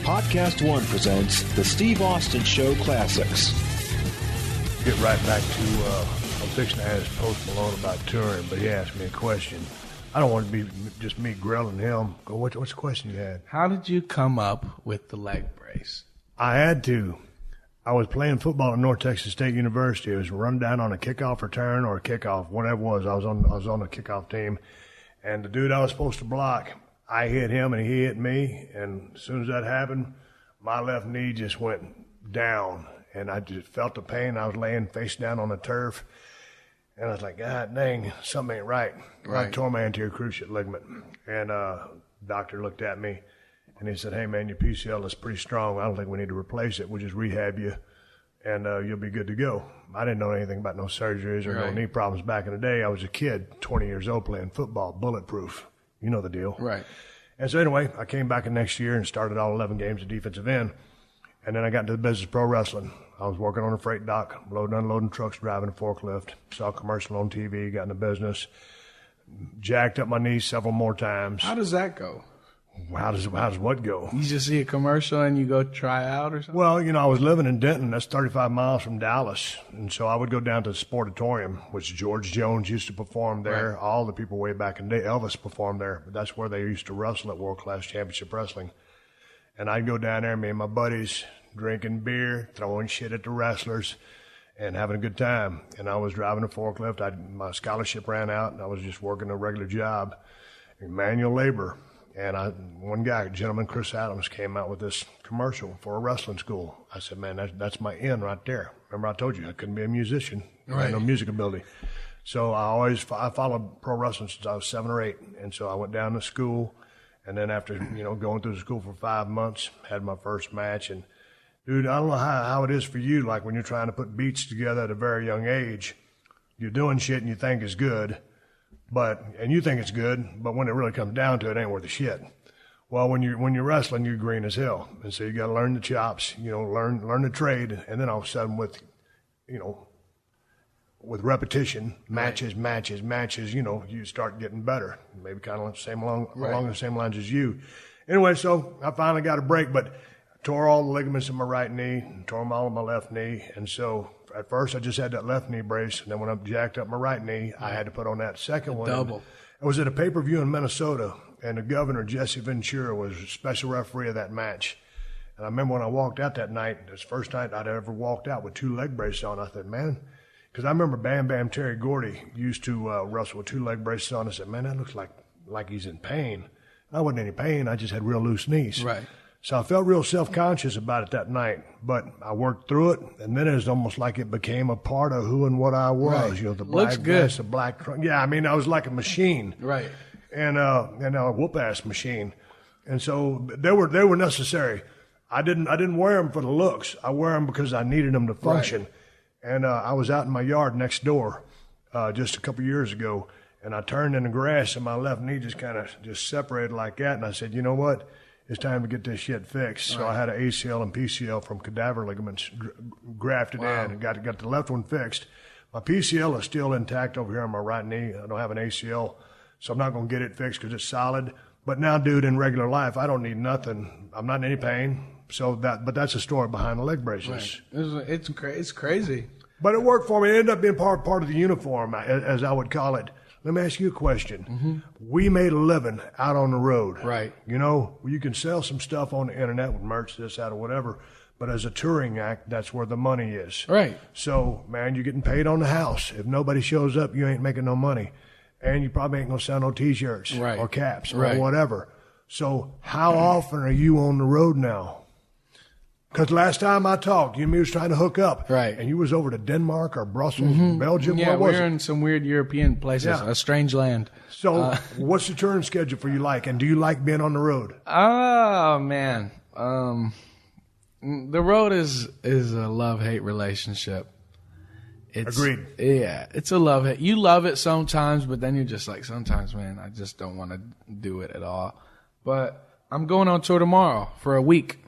PodcastOne presents the Steve Austin Show Classics. Get right back to, I'm fixing to ask Post Malone about touring, but he asked me a question. I don't want to be just me grilling him. What's the question you had? How did you come up with the leg brace? I had to. I was playing football at North Texas State University. It was run down on a kickoff return or a kickoff, whatever it was. I was on the kickoff team, and the dude I was supposed to block, I hit him and he hit me, and as soon as that happened, my left knee just went down, and I just felt the pain. I was laying face down on the turf, and I was like, God dang, something ain't right. I tore my anterior cruciate ligament, and doctor looked at me, and he said, hey, man, your PCL is pretty strong. I don't think we need to replace it. We'll just rehab you, and you'll be good to go. I didn't know anything about no surgeries or no knee problems back in the day. I was a kid, 20 years old, playing football, bulletproof. You know the deal. Right. And so anyway, I came back the next year and started all 11 games of defensive end, and then I got into the business of pro wrestling. I was working on a freight dock, loading and unloading trucks, driving a forklift, saw a commercial on TV, got in the business, jacked up my knees several more times. How does that go? How does what go? You just see a commercial and you go try out or something? Well, I was living in Denton. That's 35 miles from Dallas. And so I would go down to the Sportatorium, which George Jones used to perform there. Right. All the people way back in the day, Elvis performed there. But that's where they used to wrestle at World Class Championship Wrestling. And I'd go down there, me and my buddies, drinking beer, throwing shit at the wrestlers, and having a good time. And I was driving a forklift. My scholarship ran out, and I was just working a regular job, manual labor. And one guy, a gentleman, Chris Adams, came out with this commercial for a wrestling school. I said, man, that's my in right there. Remember I told you I couldn't be a musician. I had no music ability. So I followed pro wrestling since I was 7 or 8. And so I went down to school. And then after, going through the school for 5 months, had my first match. And, dude, I don't know how it is for you, like when you're trying to put beats together at a very young age, you're doing shit and you think is good. And you think it's good, but when it really comes down to it, it ain't worth a shit. Well, when you're wrestling, you're green as hell, and so you got to learn the chops, learn the trade, and then all of a sudden with repetition, matches, you start getting better. Maybe kind of along the same lines as you. Anyway, so I finally got a break, but I tore all the ligaments in my right knee, and tore them all in my left knee, and so. At first, I just had that left knee brace, and then when I jacked up my right knee, I had to put on that second one. Double. It was at a pay-per-view in Minnesota, and the governor, Jesse Ventura, was a special referee of that match. And I remember when I walked out that night, it was the first night I'd ever walked out with 2 leg braces on. I thought, man, because I remember Bam Bam Terry Gordy used to wrestle with 2 leg braces on. I said, man, that looks like he's in pain. I wasn't in any pain. I just had real loose knees. Right. So I felt real self-conscious about it that night, but I worked through it, and then it was almost like it became a part of who and what I was. Right. The black vest, the black trunk. Yeah, I was like a machine. Right. And a whoop-ass machine. And so they were necessary. I didn't wear them for the looks. I wear them because I needed them to function. Right. And I was out in my yard next door just a couple years ago, and I turned in the grass, and my left knee just kind of just separated like that, and I said, you know what? It's time to get this shit fixed. So I had an ACL and PCL from cadaver ligaments grafted in and got the left one fixed. My PCL is still intact over here on my right knee. I don't have an ACL, so I'm not going to get it fixed because it's solid. But now, dude, in regular life, I don't need nothing. I'm not in any pain. But that's the story behind the leg braces. Right. It's crazy. But it worked for me. It ended up being part of the uniform, as I would call it. Let me ask you a question. Mm-hmm. We made a living out on the road. Right. You can sell some stuff on the internet with merch, this, that, or whatever, but as a touring act, that's where the money is. Right. So, man, you're getting paid on the house. If nobody shows up, you ain't making no money. And you probably ain't going to sell no T-shirts or caps or whatever. So how often are you on the road now? Because last time I talked, you and me was trying to hook up. Right. And you was over to Denmark or Brussels, Belgium. Yeah, where was we were in some weird European places, a strange land. So what's the touring schedule for you like? And do you like being on the road? Oh, man. The road is a love-hate relationship. Agreed. Yeah, it's a love-hate. You love it sometimes, but then you're just like, sometimes, man, I just don't want to do it at all. But I'm going on tour tomorrow for a week.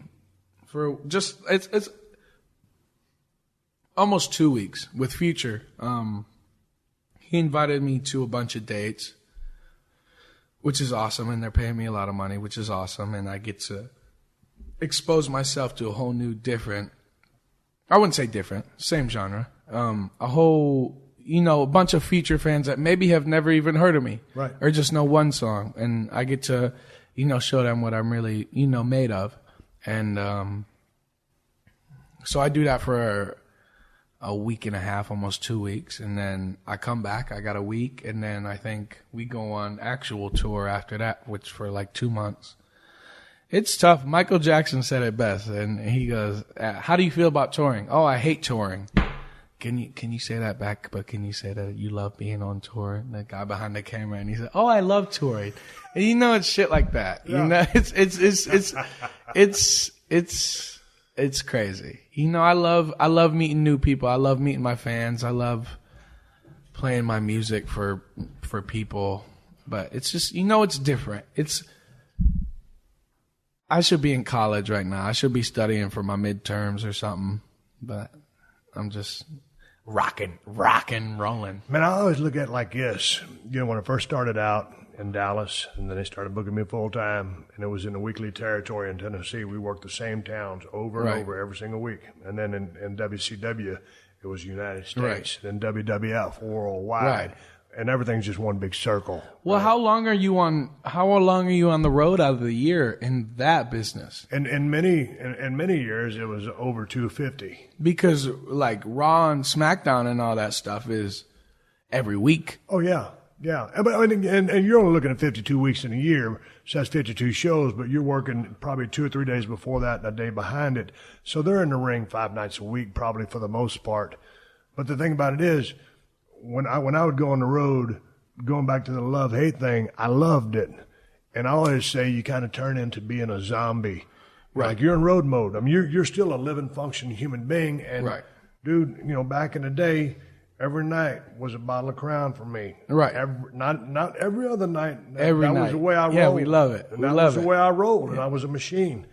It's almost 2 weeks with Future. He invited me to a bunch of dates, which is awesome, and they're paying me a lot of money, which is awesome, and I get to expose myself to a whole new different, I wouldn't say different, same genre. A whole, a bunch of feature fans that maybe have never even heard of me. Right. Or just know one song. And I get to, show them what I'm really, made of. And so I do that for a week and a half, almost 2 weeks. And then I come back, I got a week. And then I think we go on actual tour after that, which for like 2 months. It's tough. Michael Jackson said it best. And he goes, how do you feel about touring? Oh, I hate touring. Can you say that back? But can you say that you love being on tour? And the guy behind the camera, and he said, "Oh, I love touring." And it's shit like that. Yeah. It's crazy. I love meeting new people. I love meeting my fans. I love playing my music for people. But it's just it's different. I should be in college right now. I should be studying for my midterms or something. But I'm just rocking, rolling. Man, I always look at it like this. When I first started out in Dallas, and then they started booking me full time, and it was in the weekly territory in Tennessee. We worked the same towns over and over every single week. And then in WCW, it was United States. Then WWF, worldwide. Right. And everything's just one big circle. Well, right? How long are you on the road out of the year in that business? In many years, it was over 250. Because like Raw and SmackDown and all that stuff is every week. Oh yeah. And you're only looking at 52 weeks in a year, so that's 52 shows. But you're working probably 2 or 3 days before that and a day behind it. So they're in the ring 5 nights a week, probably for the most part. But the thing about it is, when I would go on the road, going back to the love-hate thing, I loved it. And I always say you kind of turn into being a zombie. Right. Like you're in road mode. I mean, you're still a living, functioning human being. And, right. Dude, back in the day, every night was a bottle of Crown for me. Right. Not every other night. That was the way I rolled. Yeah, we love it. And that was the way I rolled, and I was a machine.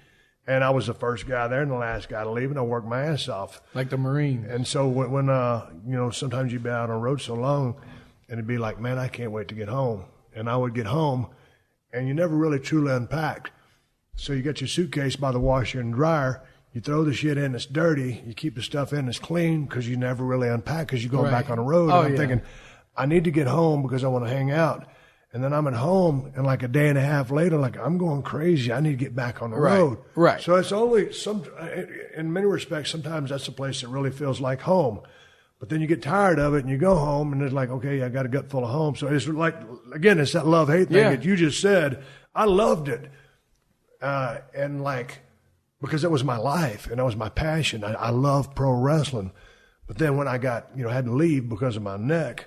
And I was the first guy there and the last guy to leave, and I worked my ass off. Like the Marine. And so when sometimes you'd be out on the road so long, and it'd be like, man, I can't wait to get home. And I would get home, and you never really truly unpacked. So you get your suitcase by the washer and dryer, you throw the shit in that's dirty, you keep the stuff in that's clean because you never really unpack because you're going back on the road. And I'm thinking, I need to get home because I want to hang out. And then I'm at home, and like a day and a half later, like I'm going crazy. I need to get back on the road. Right. So it's only in many respects, sometimes that's a place that really feels like home. But then you get tired of it, and you go home, and it's like, okay, I got a gut full of home. So it's like, again, it's that love-hate thing that you just said. I loved it. And like, because it was my life, and that was my passion. I love pro wrestling. But then when I got, had to leave because of my neck,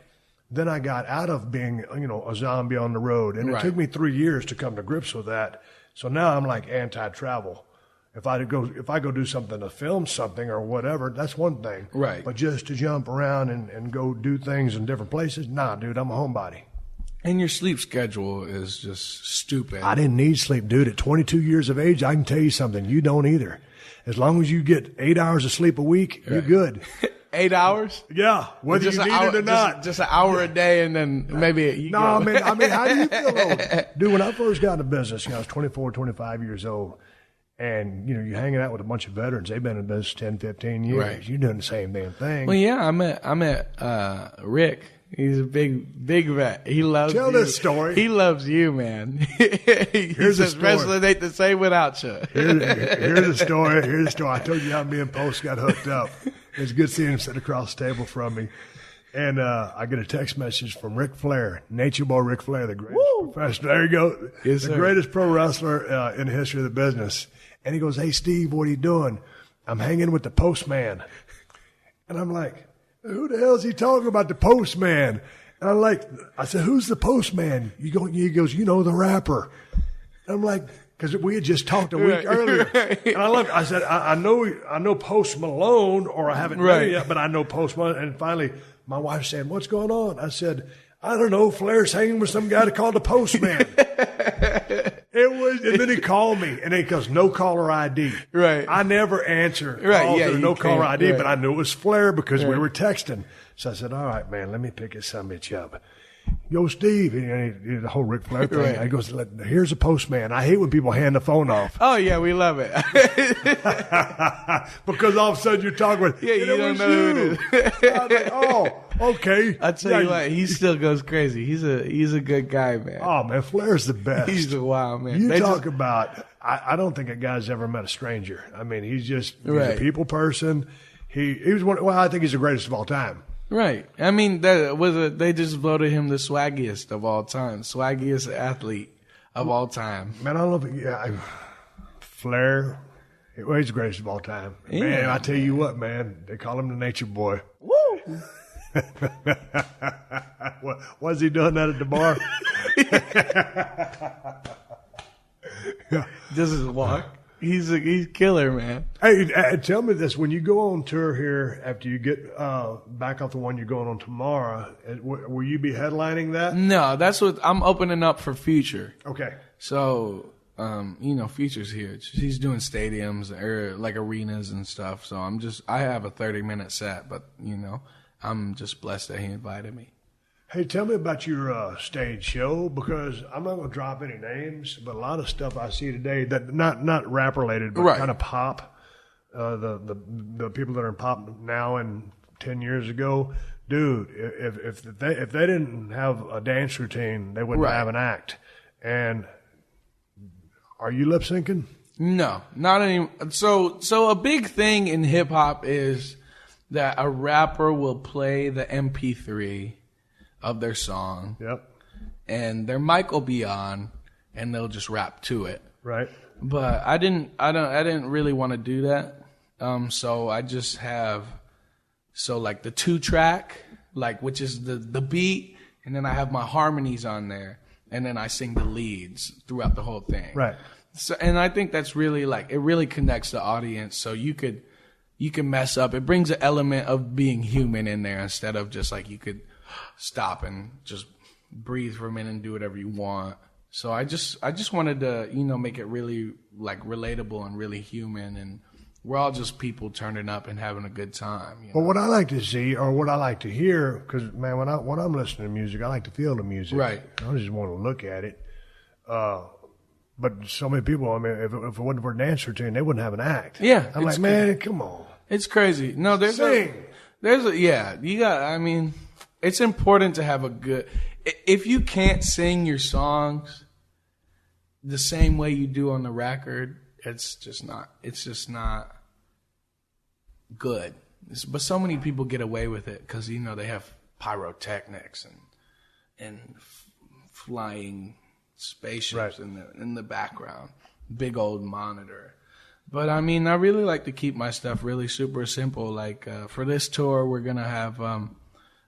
then I got out of being, a zombie on the road. And it took me 3 years to come to grips with that. So now I'm like anti-travel. If I go do something to film something or whatever, that's one thing. Right. But just to jump around and go do things in different places, nah, dude, I'm a homebody. And your sleep schedule is just stupid. I didn't need sleep, dude. At 22 years of age, I can tell you something. You don't either. As long as you get 8 hours of sleep a week, you're good. 8 hours? Yeah, whether you need it or not. Just an hour a day, and then maybe I mean, how do you feel old? Dude, when I first got into business, I was 24, 25 years old, and, you're hanging out with a bunch of veterans. They've been in business 10, 15 years. Right. You're doing the same damn thing. Well, yeah, I met Rick. He's a big vet. He loves you. Tell this story. He loves you, man. He says wrestling ain't the same without you. Here's the story. I told you how me and Post got hooked up. It's good seeing him sit across the table from me. And I get a text message from Ric Flair, Nature Boy Ric Flair, the greatest professional. There you go. Yes, the greatest pro wrestler in the history of the business. And he goes, "Hey, Steve, what are you doing?" "I'm hanging with the postman." And I'm like, who the hell is he talking about, the postman? And I said, "Who's the postman?" He goes, the rapper. And I'm like, because we had just talked a week earlier. And I said, I know Post Malone, or I haven't met him yet, but I know Post Malone. And finally, my wife said, "What's going on?" I said, "I don't know. Flair's hanging with some guy called the postman." And then he called me, and he goes, "No caller ID." Right. I never answer. Right. Yeah. No caller ID, but I knew it was Flair because we were texting. So I said, "All right, man, let me pick this son of a bitch up." Yo, Steve, and he did the whole Ric Flair thing. Right. He goes, here's a postman. I hate when people hand the phone off. Oh, yeah, we love it. Because all of a sudden you're talking with, Yeah, you don't know who it is. I was like, oh, okay. I tell you what, he still goes crazy. He's a good guy, man. Oh, man, Flair's the best. He's a wild man. You talk about, I don't think a guy's ever met a stranger. I mean, he's a people person. He was I think he's the greatest of all time. Right. I mean, they just voted him the swaggiest of all time, swaggiest athlete of all time. Man, I love it. Yeah, Flair, he's the greatest of all time. Yeah. Man, I tell you what, man, they call him the Nature Boy. Woo! Was he doing that at the bar? Yeah. This is walk. He's killer, man. Hey, tell me this: when you go on tour here, after you get back off the one you're going on tomorrow, will you be headlining that? No, that's what I'm opening up for Future. Okay. So, Future's here. He's doing stadiums or like arenas and stuff. So I have a 30-minute set, but I'm just blessed that he invited me. Hey, tell me about your stage show, because I'm not going to drop any names, but a lot of stuff I see today that not rap related, but kind of pop. The people that are in pop now and 10 years ago, dude, if they didn't have a dance routine, they wouldn't have an act. And are you lip syncing? No, not any. So a big thing in hip hop is that a rapper will play the MP3 of their song. Yep. And their mic will be on, and they'll just rap to it. Right. But I didn't really want to do that. So I just have, like the 2-track, which is the beat, and then I have my harmonies on there, and then I sing the leads throughout the whole thing. Right. So, and I think that's really it really connects the audience. So you can mess up. It brings an element of being human in there instead of just you could stop and just breathe for a minute and do whatever you want. So I just wanted to, make it really relatable and really human, and we're all just people turning up and having a good time. Well, what I like to see, or what I like to hear, because man, when I'm listening to music, I like to feel the music. Right. I don't just want to look at it. But so many people, I mean, if it wasn't for a dance routine, they wouldn't have an act. Yeah. I'm like, man, come on. It's crazy. No, it's important to have a good, if you can't sing your songs the same way you do on the record, it's just not good. But so many people get away with it because, they have pyrotechnics and flying spaceships in the background, big old monitor. But I mean, I really like to keep my stuff really super simple. For this tour, we're gonna have.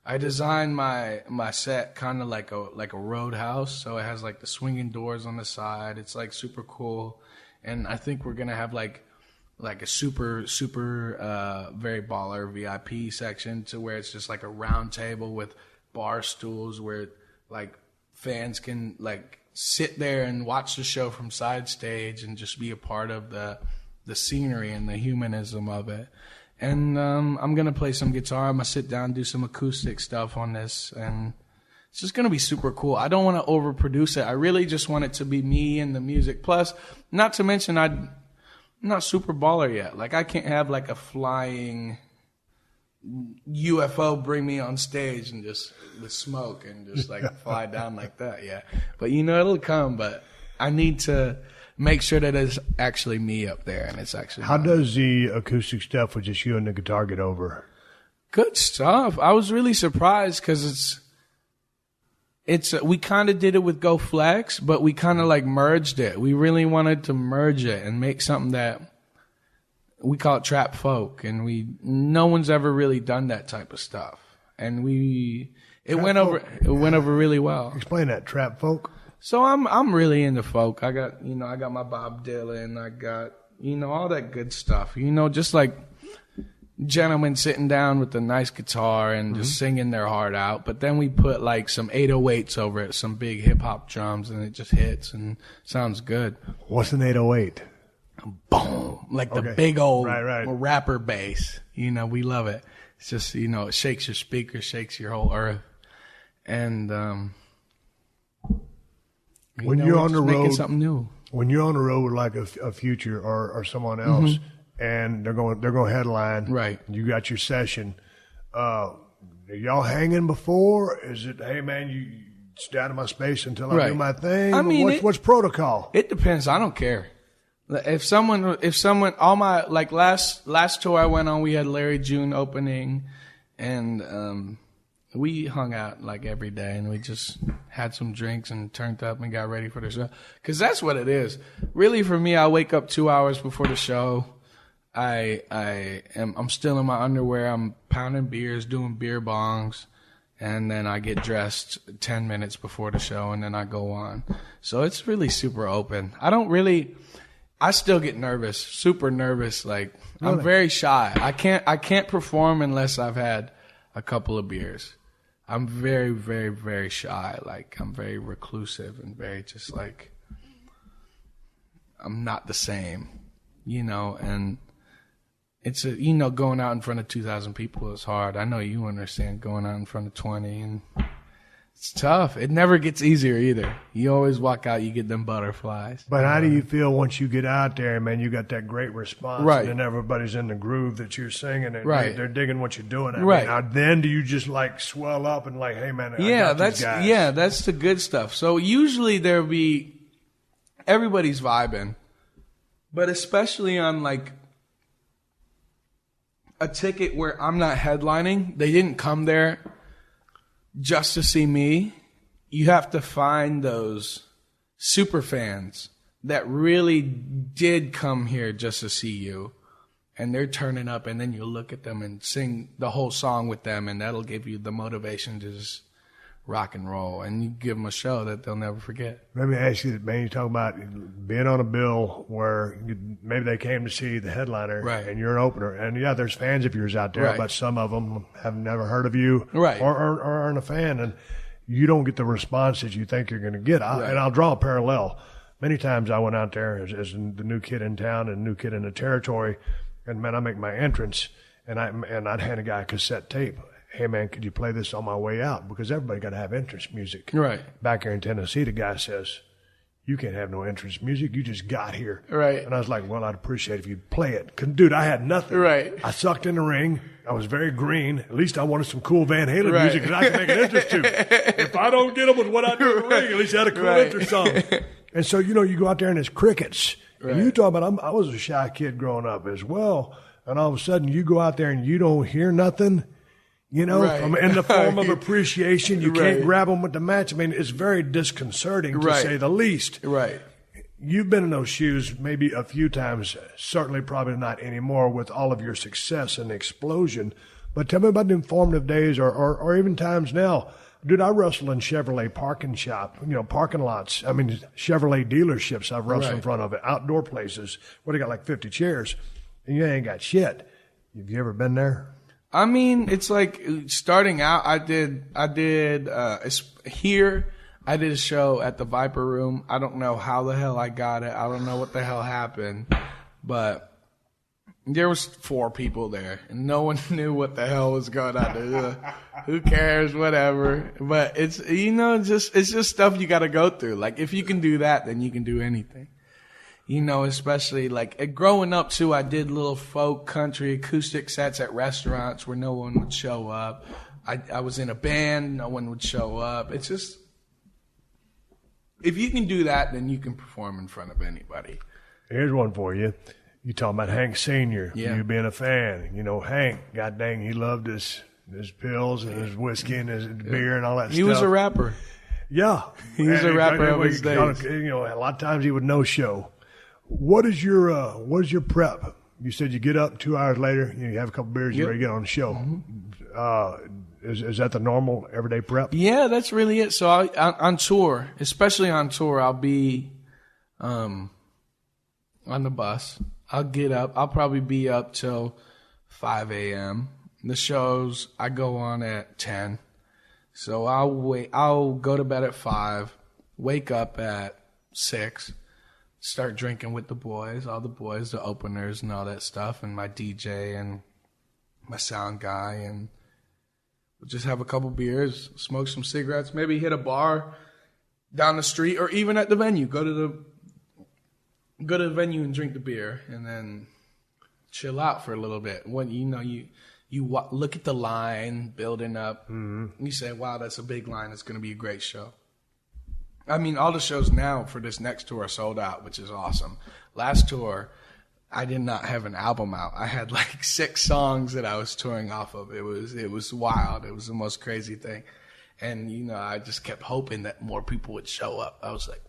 I designed my set kind of like a roadhouse, so it has the swinging doors on the side. It's super cool, and I think we're gonna have a super very baller VIP section to where it's just a round table with bar stools where fans can sit there and watch the show from side stage and just be a part of the scenery and the humanism of it. And I'm going to play some guitar. I'm going to sit down and do some acoustic stuff on this. And it's just going to be super cool. I don't want to overproduce it. I really just want it to be me and the music. Plus, not to mention, I'm not super baller yet. I can't have a flying UFO bring me on stage and just with smoke and just fly down like that. Yeah. But it'll come. But I need to make sure that it's actually me up there and it's actually. How does the acoustic stuff with just you and the guitar get over? Good stuff. I was really surprised because we kind of did it with Go Flex, but we kind of merged it. We really wanted to merge it and make something that we call it trap folk, and no one's ever really done that type of stuff. And it went over really well. Explain that, trap folk. So I'm really into folk. I got my Bob Dylan, I got all that good stuff. Just gentlemen sitting down with a nice guitar and just singing their heart out. But then we put some 808s over it, some big hip hop drums, and it just hits and sounds good. What's an 808? Boom, the big old right. rapper bass. We love it. It's just it shakes your speakers, shakes your whole earth. And when you're on the road, making something new. When you're on the road with like a Future or someone else, and they're going headline, right? You got your session. Are y'all hanging before? Is it, hey man, you stay out of my space until I do my thing? I mean, what's protocol? It depends. I don't care. If someone, all my, like last tour I went on, we had Larry June opening, and we hung out like every day, and we just had some drinks and turned up and got ready for the show. Because that's what it is. Really, for me, I wake up 2 hours before the show. I'm still in my underwear. I'm pounding beers, doing beer bongs, and then I get dressed 10 minutes before the show, and then I go on. So it's really super open. I still get nervous, super nervous. Like, really? I'm very shy. I can't perform unless I've had a couple of beers. I'm very, very, very shy. Like, I'm very reclusive and very just like, I'm not the same, and it's going out in front of 2,000 people is hard. I know you understand going out in front of 20, and it's tough. It never gets easier either. You always walk out, you get them butterflies. But how do you feel once you get out there, man? You got that great response, right? And everybody's in the groove that you're singing, and right? They're digging what you're doing. Right. Now, then do you just like swell up and like, hey man, that's the good stuff. So usually there'll be everybody's vibing, but especially on like a ticket where I'm not headlining, they didn't come there just to see me. You have to find those super fans that really did come here just to see you, and they're turning up, and then you look at them and sing the whole song with them, and that'll give you the motivation to just rock and roll, and you give them a show that they'll never forget. Let me ask you, man, you talk about being on a bill where maybe they came to see the headliner, right? And you're an opener, and yeah, there's fans of yours out there, right? But some of them have never heard of you, right? Or aren't a fan, and you don't get the response that you think you're going to get. And I'll draw a parallel. Many times I went out there as the new kid in town and new kid in the territory, and man, I make my entrance, and I'd hand a guy a cassette tape. Hey man, could you play this on my way out? Because everybody got to have entrance music. Right. Back here in Tennessee, the guy says, you can't have no entrance music. You just got here. Right. And I was like, well, I'd appreciate if you'd play it. Dude, I had nothing. Right. I sucked in the ring. I was very green. At least I wanted some cool Van Halen music that I could make an entrance to. If I don't get them with what I do in the ring, at least I had a cool entrance song. And so, you go out there and it's crickets. Right. And you talk about, I was a shy kid growing up as well. And all of a sudden you go out there and you don't hear nothing. From in the form of appreciation, you can't grab them with the match. I mean, it's very disconcerting to say the least. Right. You've been in those shoes maybe a few times, certainly probably not anymore with all of your success and explosion. But tell me about the informative days or even times now. Dude, I wrestled in Chevrolet parking lots. I mean, Chevrolet dealerships I've wrestled in front of it, outdoor places where they got like 50 chairs, and you ain't got shit. Have you ever been there? I mean, it's like starting out. I did here. I did a show at the Viper Room. I don't know how the hell I got it. I don't know what the hell happened, but there was 4 people there, and no one knew what the hell was going on. Who cares? Whatever. But it's just stuff you got to go through. Like if you can do that, then you can do anything. Especially like growing up too, I did little folk country acoustic sets at restaurants where no one would show up. I was in a band, no one would show up. It's just, if you can do that, then you can perform in front of anybody. Here's one for you. You talking about Hank Sr., you being a fan. Hank, god dang, he loved his pills and his whiskey and his beer and all that stuff. He was a rapper. Yeah. He was a rapper of his days. A lot of times he would no-show. What is your prep? You said you get up 2 hours later, you have a couple beers, you're ready to get on the show. Mm-hmm. Is that the normal everyday prep? Yeah, that's really it. So on tour, especially on tour, I'll be on the bus. I'll get up. I'll probably be up till 5 a.m. The shows I go on at 10. So I'll go to bed at 5, wake up at 6. Start drinking with the boys, all the boys, the openers and all that stuff, and my DJ and my sound guy, and just have a couple beers, smoke some cigarettes, maybe hit a bar down the street or even at the venue. Go to the venue and drink the beer, and then chill out for a little bit. When you look at the line building up, you say, "Wow, that's a big line. It's going to be a great show." I mean, all the shows now for this next tour are sold out, which is awesome. Last tour, I did not have an album out. I had like 6 songs that I was touring off of. It was wild. It was the most crazy thing. And, I just kept hoping that more people would show up. I was like,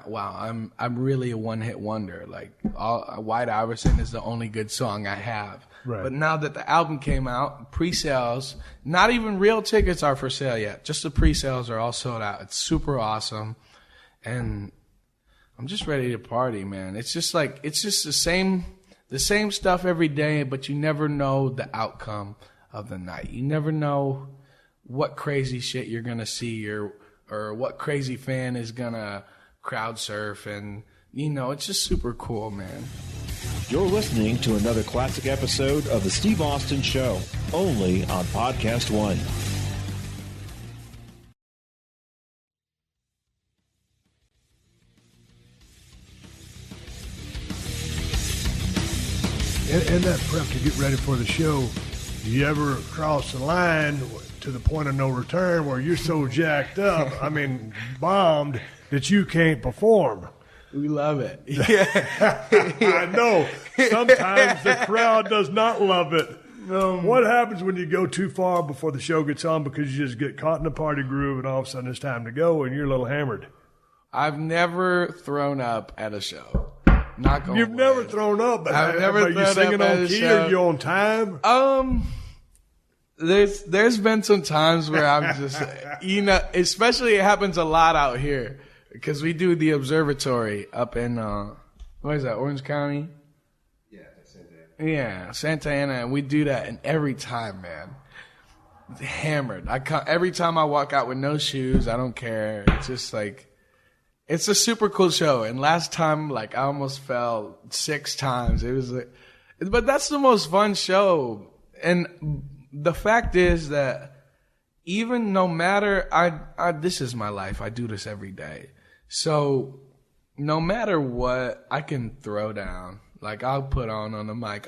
wow, I'm really a one-hit wonder. Like, White Iverson is the only good song I have. Right. But now that the album came out, pre-sales, not even real tickets are for sale yet. Just the pre-sales are all sold out. It's super awesome. And I'm just ready to party, man. It's just the same stuff every day, but you never know the outcome of the night. You never know what crazy shit you're going to see or what crazy fan is going to crowd surf. And, it's just super cool, man. You're listening to another classic episode of The Steve Austin Show, only on PodcastOne. In that prep to get ready for the show, you ever cross the line to the point of no return where you're so jacked up, bombed, that you can't perform? We love it. Yeah. I know. Sometimes the crowd does not love it. What happens when you go too far before the show gets on because you just get caught in the party groove and all of a sudden it's time to go and you're a little hammered? I've never thrown up at a show. You've never thrown up, but I've never you singing on key or you on time? There's been some times where I'm just, especially it happens a lot out here because we do the observatory up in, what is that, Orange County? Yeah, Santa Ana. Yeah, Santa Ana, and we do that, and every time, man, hammered. Every time I walk out with no shoes, I don't care. It's just like, it's a super cool show. And last time, I almost fell 6 times. It was but that's the most fun show. And the fact is that even no matter, this is my life. I do this every day. So no matter what, I can throw down. I'll put on the mic.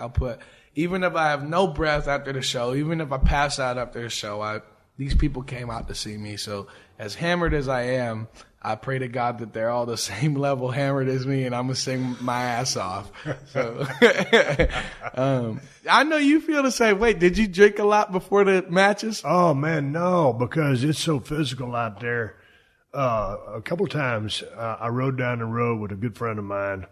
Even if I have no breath after the show, even if I pass out after the show, these people came out to see me. So as hammered as I am, I pray to God that they're all the same level hammered as me, and I'm going to sing my ass off. So, I know you feel the same way. Did you drink a lot before the matches? Oh, man, no, because it's so physical out there. A couple times I rode down the road with a good friend of mine,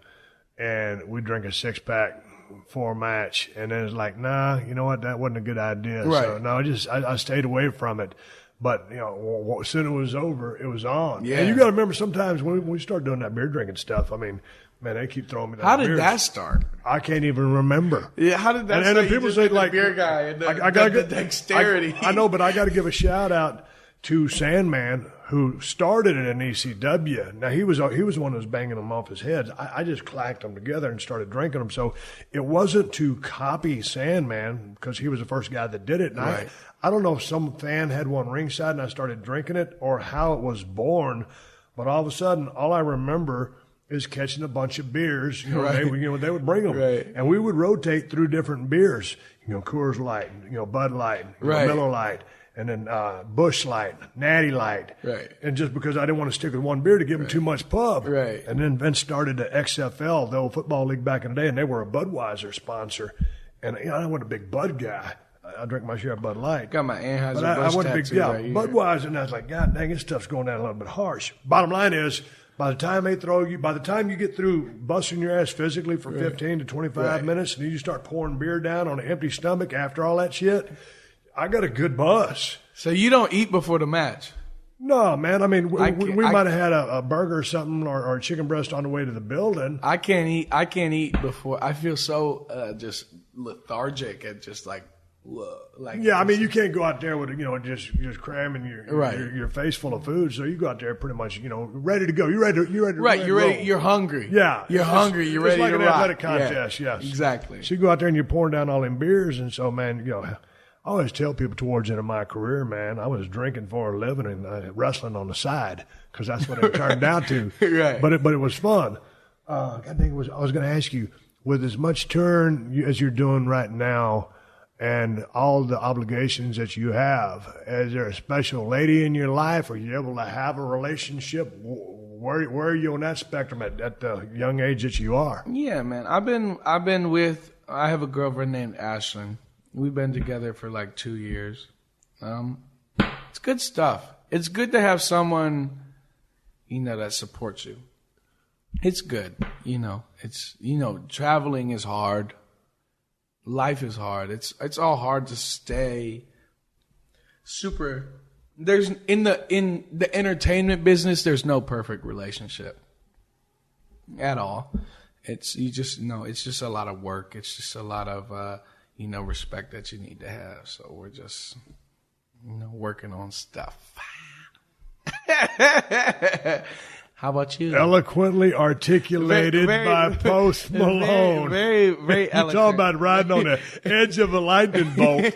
and we drank a 6-pack for a match, and then it's like, nah, you know what, that wasn't a good idea. Right. So, no, I stayed away from it. But, as soon as it was over, it was on. Yeah. And you got to remember sometimes when we start doing that beer drinking stuff, man, they keep throwing me that How did beers. that start? I can't even remember. Yeah, how did that start? And people say, the beer guy and the dexterity. I know, but I got to give a shout out to Sandman, who started it in ECW. Now, he was the one who was banging them off his head. I just clacked them together and started drinking them. So it wasn't to copy Sandman because he was the first guy that did it. And right. I don't know if some fan had one ringside and I started drinking it or how it was born, but all of a sudden, all I remember is catching a bunch of beers. Right. They would bring them, right. And we would rotate through different beers. Coors Light, Bud Light, right. Miller Light, and then Busch Light, Natty Light. Right. And just because I didn't want to stick with one beer to give them too much pub. Right. And then Vince started the XFL, the old football league back in the day, and they were a Budweiser sponsor. And I wasn't a big Bud guy. I drank my share of Bud Light. Got my Anheuser-Busch but I wasn't big, right here. Budweiser, and I was like, God dang, this stuff's going down a little bit harsh. Bottom line is, by the time you get through busting your ass physically for 15 to 25 minutes, and you start pouring beer down on an empty stomach after all that shit, I got a good buzz. So you don't eat before the match? No, man. We might have had a burger or something or a chicken breast on the way to the building. I can't eat before. I feel so just lethargic and just like. You can't go out there with just cramming your face full of food. So you go out there pretty much ready to go. You're ready. Right. You're ready. You're hungry. Yeah. You're hungry. You're ready like to an rock. athletic contest. Yeah, yes. Exactly. So you go out there and you're pouring down all them beers, and so man, I always tell people towards the end of my career, man, I was drinking for a living and wrestling on the side because that's what it turned out to. Right. But it was fun. I was going to ask you, with as much touring as you're doing right now and all the obligations that you have, is there a special lady in your life? Are you able to have a relationship? Where are you on that spectrum at the young age that you are? Yeah, man. I have a girlfriend named Ashlyn. We've been together for like 2 years. It's good stuff. It's good to have someone, that supports you. It's good. Traveling is hard. Life is hard. It's all hard to stay super. There's in the entertainment business, there's no perfect relationship at all. It's just a lot of work. It's just a lot of respect that you need to have. So we're just working on stuff. How about you? Eloquently articulated by Post Malone. Very, very eloquent. You talk about riding on the edge of a lightning bolt.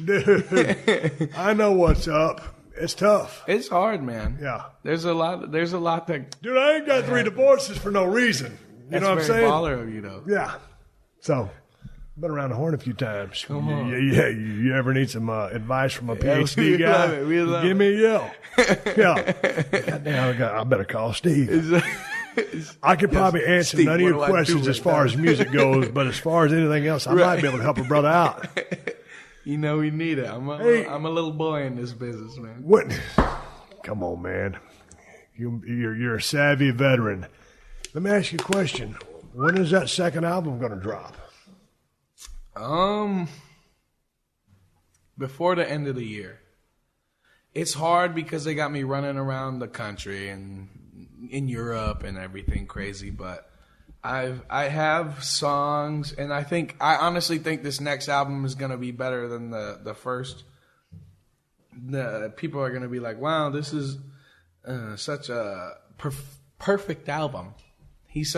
Dude, I know what's up. It's tough. It's hard, man. Yeah. There's a lot that. Dude, I ain't got 3 divorces for no reason. You know what I'm saying? That's very baller of you, though. Yeah. So, been around the horn a few times. Come on. Yeah. You ever need some advice from a PhD guy? Love it. We love Give me a yell. Yeah. Goddamn, I better call Steve. I could probably answer Steve, none of your questions as far as music goes, but as far as anything else, I might be able to help a brother out. We need it. I'm a little boy in this business, man. What? Come on, man. You're a savvy veteran. Let me ask you a question. When is that second album going to drop? Before the end of the year. It's hard because they got me running around the country and in Europe and everything crazy, but I have songs, and I honestly think this next album is going to be better than the first. The people are going to be like, wow, this is such a perfect album. He's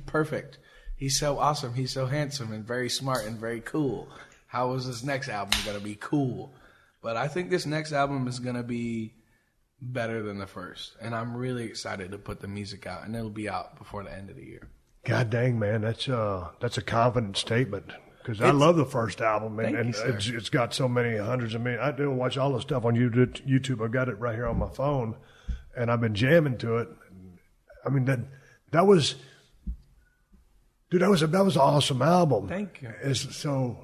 perfect. He's so awesome. He's so handsome and very smart and very cool. How is this next album going to be cool? But I think this next album is going to be better than the first. And I'm really excited to put the music out, and it'll be out before the end of the year. God dang, man. That's a confident statement. Because I love the first album, and it's got so many hundreds of millions. I do watch all the stuff on YouTube. I've got it right here on my phone, and I've been jamming to it. I mean, that was an awesome album. Thank you. So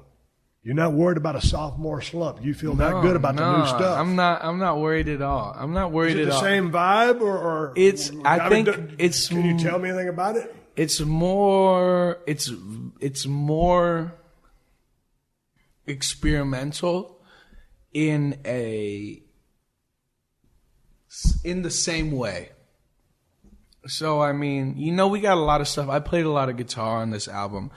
you're not worried about a sophomore slump. You feel that good about the new stuff. I'm not worried at all. I'm not worried at all. Is it the same vibe or Can you tell me anything about it? It's more experimental in the same way. So, I mean, we got a lot of stuff. I played a lot of guitar on this album.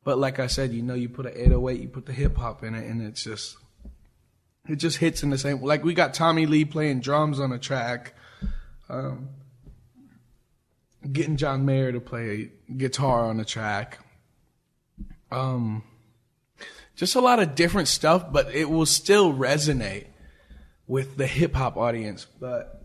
But like I said, you put an 808, you put the hip hop in it, and it just hits in the same. Like, we got Tommy Lee playing drums on a track. Getting John Mayer to play guitar on the track. Just a lot of different stuff, but it will still resonate with the hip hop audience, but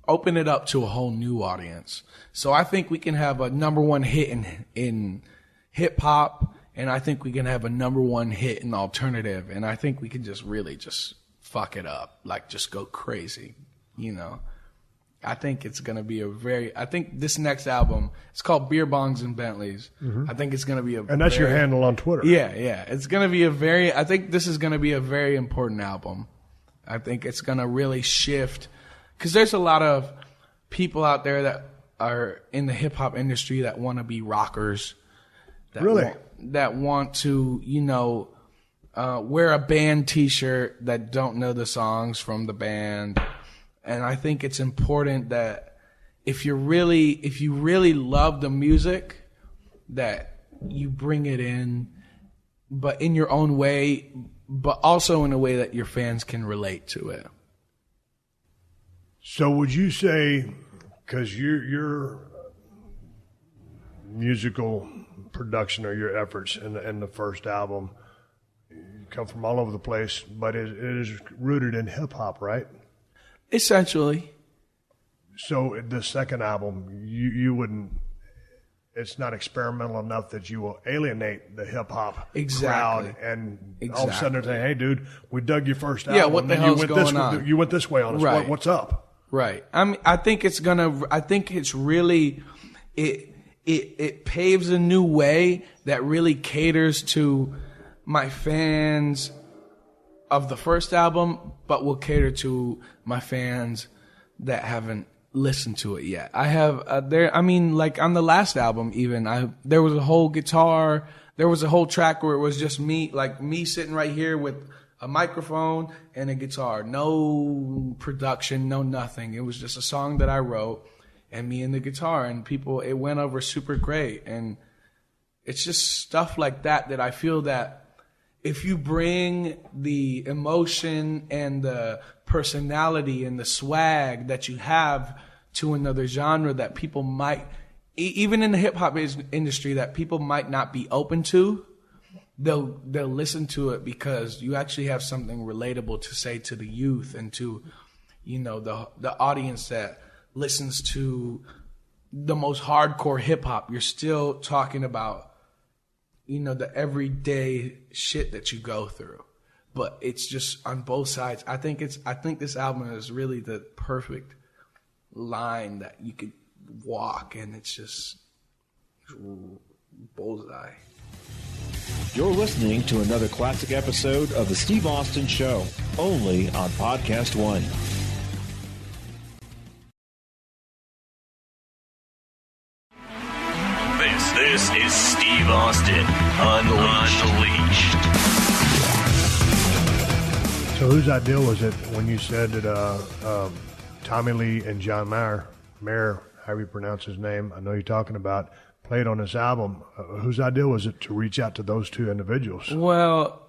open it up to a whole new audience. So I think we can have a number one hit in hip hop, and I think we can have a number one hit in alternative, and I think we can just really just fuck it up, like just go crazy, I think it's going to be I think this next album, it's called Beer Bongs and Bentleys. Mm-hmm. I think it's going to be and that's your handle on Twitter. Yeah. It's going to be I think this is going to be a very important album. I think it's going to really shift, because there's a lot of people out there that are in the hip hop industry that want to be rockers. That want to, wear a band t-shirt that don't know the songs from the band. And I think it's important that if you really love the music, that you bring it in, but in your own way, but also in a way that your fans can relate to it. So would you say, because your musical production or your efforts in the first album? You come from all over the place, but it is rooted in hip hop, right? Essentially. So the second album, you wouldn't. It's not experimental enough that you will alienate the hip hop crowd, and all of a sudden they're saying, "Hey, dude, we dug your first album. Yeah, what the hell's going on? You went this way on us. Right. What's up?" Right. I think it's really, it paves a new way that really caters to my fans of the first album, but will cater to my fans that haven't listened to it yet. I have like on the last album even, there was a whole track where it was just me sitting right here with a microphone and a guitar. No production, no nothing. It was just a song that I wrote and me and the guitar, and it went over super great. And it's just stuff like that I feel that if you bring the emotion and the personality and the swag that you have to another genre that people might, even in the hip hop industry, that people might not be open to, they'll listen to it because you actually have something relatable to say to the youth and to, the audience that listens to the most hardcore hip hop. You're still talking about, the everyday shit that you go through, but it's just on both sides. I think this album is really the perfect line that you could walk, and it's just bullseye. You're listening to another classic episode of The Steve Austin Show, only on PodcastOne. This is Steve Austin Unleashed. So whose idea was it when you said that Tommy Lee and John Mayer, however you pronounce his name, I know you're talking about, played on this album? Whose idea was it to reach out to those two individuals? Well,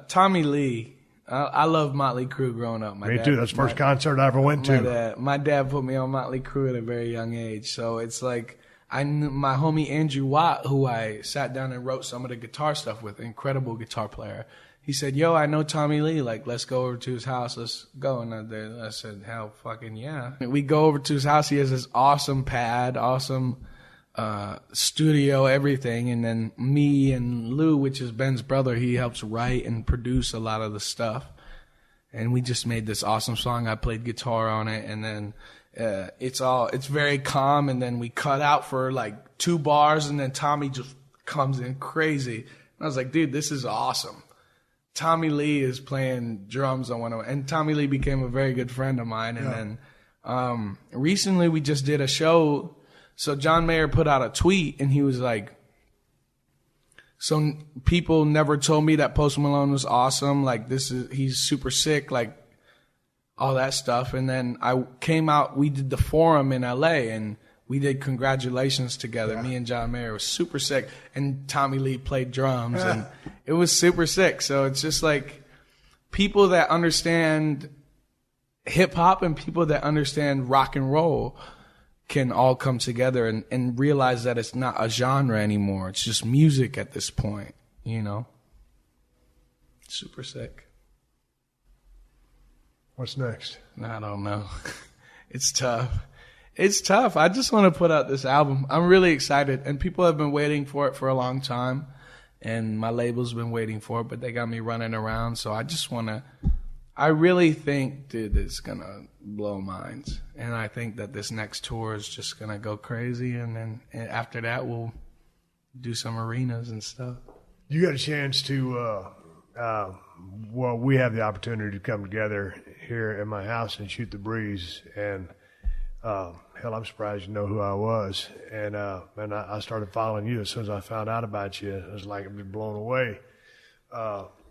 Tommy Lee, I loved Motley Crue growing up. Me too. That's the first concert I ever went to. My dad put me on Motley Crue at a very young age. So it's like I knew my homie Andrew Watt, who I sat down and wrote some of the guitar stuff with, incredible guitar player. He said, "Yo, I know Tommy Lee. Like, let's go over to his house. Let's go." And I said, "Hell, fucking yeah." We go over to his house. He has this awesome pad, awesome studio, everything. And then me and Lou, which is Ben's brother, he helps write and produce a lot of the stuff. And we just made this awesome song. I played guitar on it, and then it's very calm. And then we cut out for like 2 bars, and then Tommy just comes in crazy. And I was like, "Dude, this is awesome." Tommy Lee is playing drums on one of them, and Tommy Lee became a very good friend of mine. And then recently we just did a show. So John Mayer put out a tweet, and he was like, "So people never told me that Post Malone was awesome. Like, he's super sick, like all that stuff." And then I came out, we did the Forum in LA, and we did Congratulations together. Yeah. Me and John Mayer was super sick, and Tommy Lee played drums, and it was super sick. So it's just like people that understand hip hop and people that understand rock and roll can all come together and realize that it's not a genre anymore. It's just music at this point, Super sick. What's next? I don't know. It's tough. It's tough. I just want to put out this album. I'm really excited, and people have been waiting for it for a long time, and my label's been waiting for it, but they got me running around, so I just want to... I really think, dude, it's going to blow minds, and I think that this next tour is just going to go crazy, and then after that, we'll do some arenas and stuff. You got a chance to... we have the opportunity to come together here in my house and shoot the breeze, and... hell, I'm surprised you know who I was. And I started following you as soon as I found out about you. It was like I've been blown away.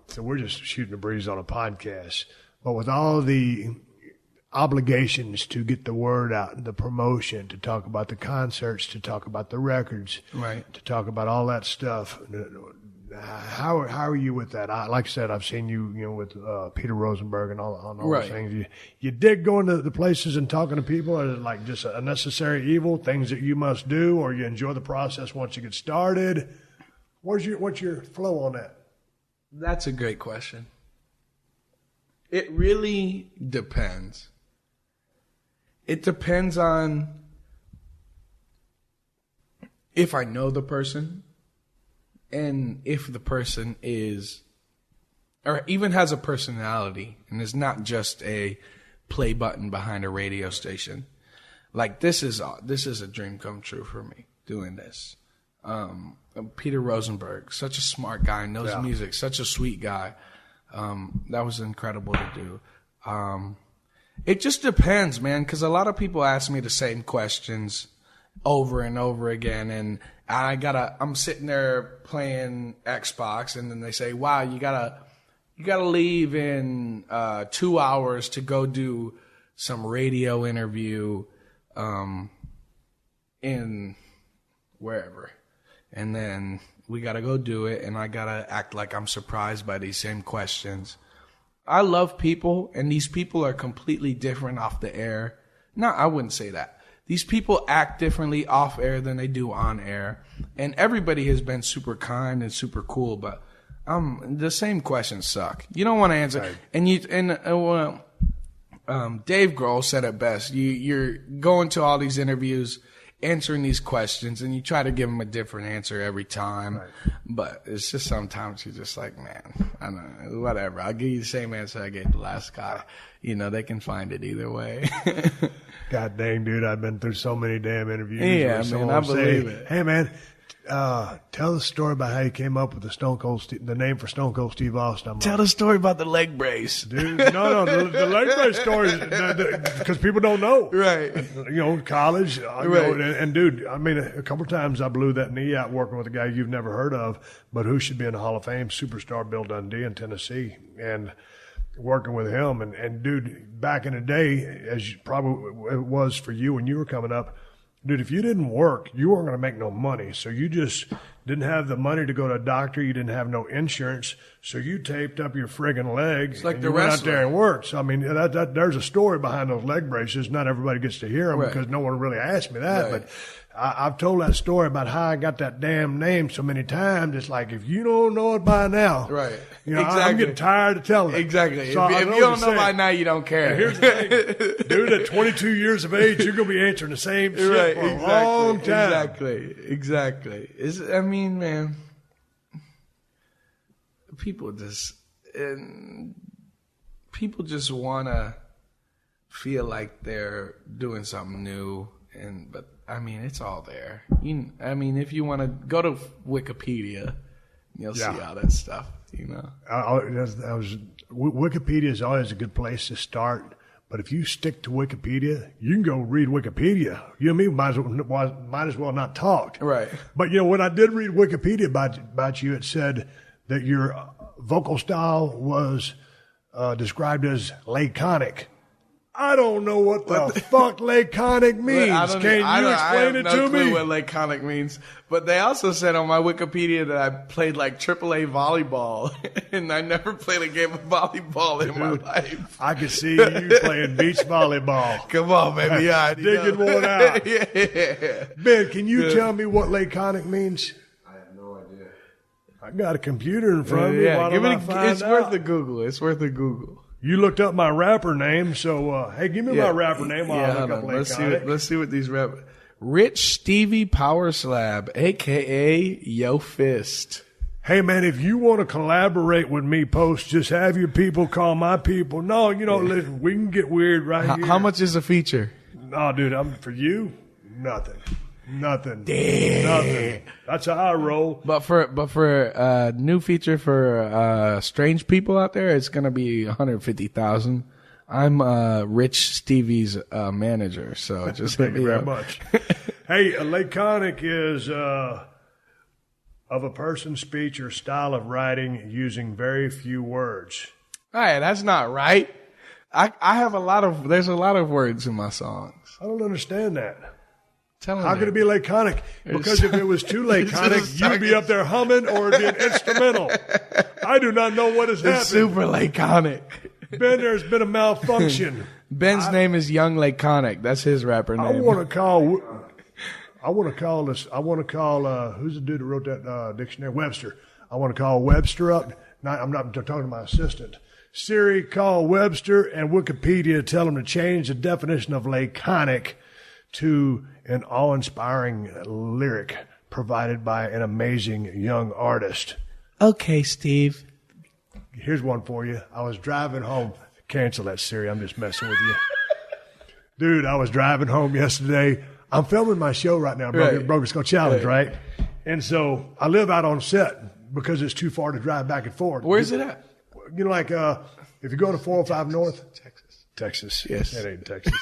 So we're just shooting the breeze on a podcast. But with all the obligations to get the word out, the promotion, to talk about the concerts, to talk about the records, right, to talk about all that stuff, how are you with that? Like I said, I've seen you, with Peter Rosenberg and all those things. You dig going to the places and talking to people, or is it like just a necessary evil, things that you must do, or you enjoy the process once you get started? What's your flow on that? That's a great question. It really depends. It depends on if I know the person and if the person is, or even has a personality and is not just a play button behind a radio station. Like this is a dream come true for me doing this. Peter Rosenberg, such a smart guy, knows music, such a sweet guy. That was incredible to do. It just depends, man, because a lot of people ask me the same questions over and over again, and I'm sitting there playing Xbox, and then they say, "Wow, you gotta leave in 2 hours to go do some radio interview in wherever," and then we gotta go do it, and I gotta act like I'm surprised by these same questions. I love people, and these people are completely different off the air. No, I wouldn't say that. These people act differently off air than they do on air. And everybody has been super kind and super cool, but the same questions suck. You don't want to answer. Right. And Dave Grohl said it best. You're going to all these interviews, answering these questions, and you try to give them a different answer every time. Right. But it's just sometimes you're just like, man, I don't know, whatever. I'll give you the same answer I gave the last guy. They can find it either way. God dang, dude, I've been through so many damn interviews. Yeah, man, I believe it. Hey, man, tell the story about how you came up with the name for Stone Cold Steve Austin. Tell the story about the leg brace. Dude, no, the leg brace story, because people don't know. Right. College. Right. And dude, I mean, a couple of times I blew that knee out working with a guy you've never heard of, but who should be in the Hall of Fame, superstar Bill Dundee in Tennessee. And working with him. And dude, back in the day, as probably it was for you when you were coming up, dude, if you didn't work, you weren't going to make no money. So you just didn't have the money to go to a doctor. You didn't have no insurance. So you taped up your friggin' leg like and you went out there and worked. So, I mean, there's a story behind those leg braces. Not everybody gets to hear them because no one really asked me that. Right. But I've told that story about how I got that damn name so many times. It's like, if you don't know it by now, right? Exactly. I'm getting tired of telling it. Exactly. So if you don't know by now, you don't care. And here's the thing, dude. At 22 years of age, you're gonna be answering the same shit for a long time. Exactly. I mean, man, people just want to feel like they're doing something new, but I mean, it's all there. If you want to go to Wikipedia, you'll see all that stuff. Wikipedia is always a good place to start. But if you stick to Wikipedia, you can go read Wikipedia. You and me might as well not talk. Right. But when I did read Wikipedia about you, it said that your vocal style was described as laconic. I don't know what the fuck laconic means. Can you explain it to me? I have no clue what laconic means. But they also said on my Wikipedia that I played like AAA volleyball, and I never played a game of volleyball in my life. I could see you playing beach volleyball. Come on, baby. Yeah, digging one out. Yeah. Ben, can you tell me what laconic means? I have no idea. I got a computer in front of me. Yeah, it's worth a Google. It's worth a Google. You looked up my rapper name, so hey, give me my rapper name while I look up laconic. Let's see what these rappers. Rich Stevie Power Slab, a.k.a. Yo Fist. Hey, man, if you want to collaborate with me, Post, just have your people call my people. No, listen, we can get weird here. How much is a feature? No, dude, for you, nothing. Nothing. Damn. Nothing. That's how I roll. But for a new feature for strange people out there, it's gonna be $150,000. I'm Rich Stevie's manager, so just thank you very much. Hey, a laconic is of a person's speech or style of writing using very few words. Hey, that's not right. I have there's a lot of words in my songs. I don't understand that. How could it be laconic? Because if it was too laconic, you'd be up there humming or it'd be an instrumental. I do not know what has happened. It's super laconic. Ben, there's been a malfunction. Ben's name is Young Laconic. That's his rapper name. I want to call who's the dude that wrote that dictionary? Webster. I want to call Webster up. I'm not talking to my assistant. Siri, call Webster and Wikipedia. Tell him to change the definition of laconic to an awe-inspiring lyric provided by an amazing young artist. Okay, Steve. Here's one for you. I was driving home. Cancel that, Siri. I'm just messing with you. Dude, I was driving home yesterday. I'm filming my show right now, Broken Skull Challenge, right? And so I live out on set because it's too far to drive back and forth. Where's it at? You know, like if you go to 405 North. Texas. Yes. That ain't Texas.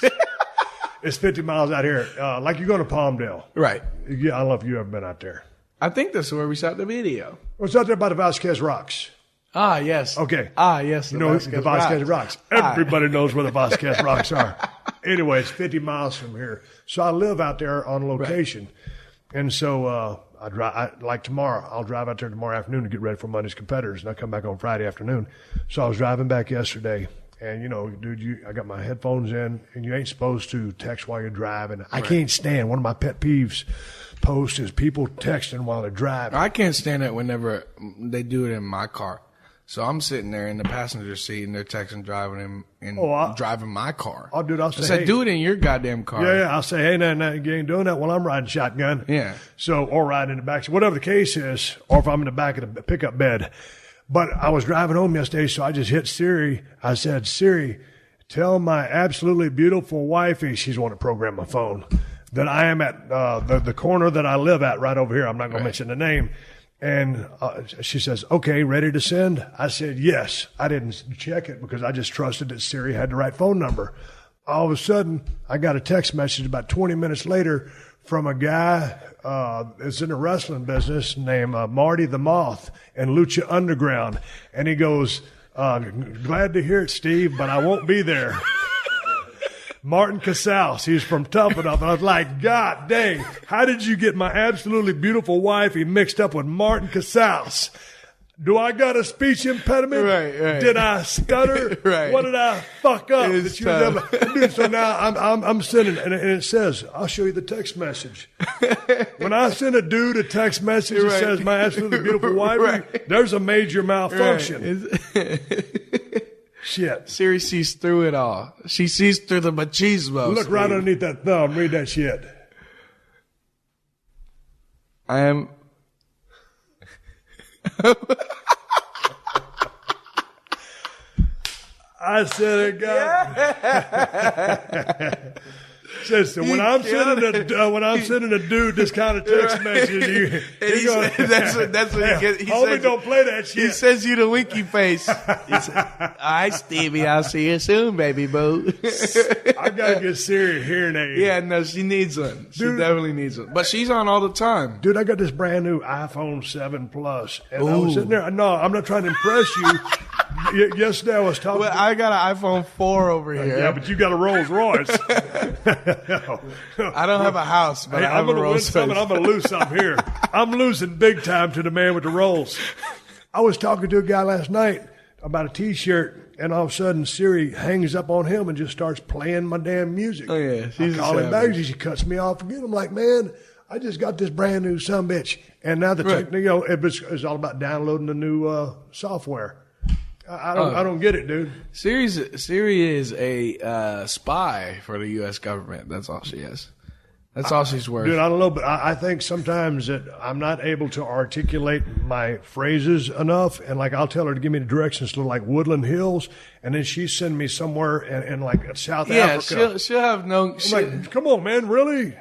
It's 50 miles out here. Like you're going to Palmdale. Right. Yeah, I don't know if you've ever been out there. I think that's where we shot the video. Well, it's out there by the Vasquez Rocks. Ah, yes. Okay. Ah, yes. You know the Vasquez Rocks. Everybody knows where the Vasquez Rocks are. Anyway, it's 50 miles from here. So I live out there on location. Right. And so like tomorrow, I'll drive out there tomorrow afternoon to get ready for Monday's competitors, and I come back on Friday afternoon. So I was driving back yesterday, and, you know, dude, I got my headphones in, and you ain't supposed to text while you're driving. I can't stand. One of my pet peeves posts is people texting while they're driving. I can't stand it whenever they do it in my car. So I'm sitting there in the passenger seat, and they're texting, driving driving my car. Oh, dude, I'll say, I said, hey, do it in your goddamn car. Yeah, I'll say, hey, no, you ain't doing that while I'm riding shotgun. Yeah. So, or riding in the back, whatever the case is, or if I'm in the back of the pickup bed. But I was driving home yesterday, so I just hit Siri. I said, Siri, tell my absolutely beautiful wifey, she's wanting to program my phone, that I am at the corner that I live at right over here. I'm not going to mention the name. And she says, okay, ready to send? I said, yes. I didn't check it because I just trusted that Siri had the right phone number. All of a sudden, I got a text message about 20 minutes later from a guy that's in the wrestling business named Marty the Moth and Lucha Underground. And he goes, glad to hear it, Steve, but I won't be there. Martin Casals, he's from Tough Enough. And I was like, God dang, how did you get my absolutely beautiful wife mixed up with Martin Casals? Do I got a speech impediment? Right. Did I stutter? Right. What did I fuck up? It's Dude, so now I'm sending, and it says, I'll show you the text message. When I send a dude a text message that says my absolutely beautiful wife, there's a major malfunction. Shit. Siri sees through it all. She sees through the machismo. Look right underneath that thumb. Read that shit. I am. I said it, God. Says, when I'm sending a dude this kind of text message, that's what he gets. He homie, don't play that shit. He sends you the winky face. He says, all right, Stevie, I'll see you soon, baby boo. I gotta get Siri a hearing aid. Yeah, no, she needs one. She definitely needs one. But she's on all the time. Dude, I got this brand new iPhone 7 Plus, and I was sitting there. No, I'm not trying to impress you. Yesterday I was talking. Well, I got an iPhone 4 over here. Yeah, but you got a Rolls Royce. I don't have a house, but I have a Rolls Royce. I'm going to lose something here. I'm losing big time to the man with the Rolls. I was talking to a guy last night about a T-shirt, and all of a sudden Siri hangs up on him and just starts playing my damn music. Oh, yeah. I call him back. She cuts me off again. I'm like, man, I just got this brand new sumbitch. And now it's all about downloading the new software. I don't get it, dude. Siri is a spy for the U.S. government. That's all she is. That's all she's worth. Dude, I don't know, but I think sometimes that I'm not able to articulate my phrases enough. And like, I'll tell her to give me the directions to like Woodland Hills, and then she send me somewhere in like South Africa. Yeah, she'll have no. I'm like, come on, man, really?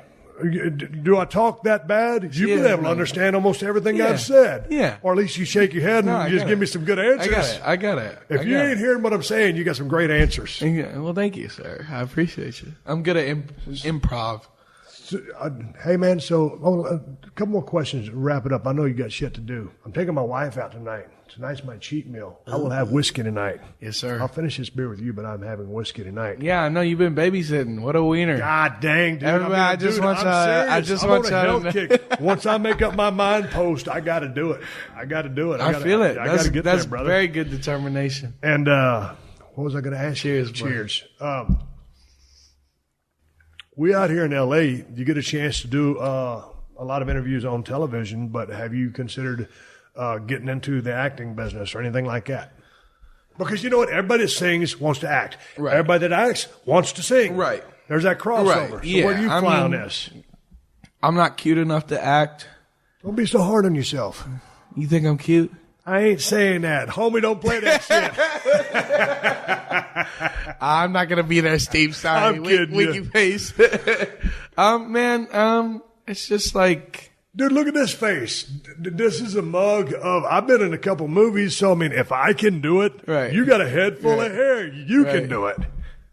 Do I talk that bad? You've been able to understand almost everything I've said. Yeah. Or at least you shake your head and just give me some good answers. I got it. If you ain't hearing what I'm saying, you got some great answers. Well, thank you, sir. I appreciate you. I'm good at improv. Hey, man, a couple more questions to wrap it up. I know you got shit to do. I'm taking my wife out tonight. Tonight's my cheat meal. I will have whiskey tonight. Yes, sir. I'll finish this beer with you, but I'm having whiskey tonight. Yeah, I know you've been babysitting. What a wiener. God dang, dude. Everybody, I just want you to health kick. Once I make up my mind, Post, I got to do it. I feel it. I got to get that's there, brother. Very good determination. And what was I going to ask Cheers, you? Cheers. We out here in L.A., you get a chance to do a lot of interviews on television, but have you considered getting into the acting business or anything like that? Because you know what? Everybody that sings wants to act. Right. Everybody that acts wants to sing. Right. There's that crossover. Right. So Yeah. where do you fly on this? I'm not cute enough to act. Don't be so hard on yourself. You think I'm cute? I ain't saying that. Homie, don't play that shit. I'm not gonna be there, Steve. Sorry. I'm kidding Winky you. face. It's just like, Dude, look at this face. This is a mug of, I've been in a couple movies, so I mean, if I can do it, Right. you got a head full of hair. You can Right. do it.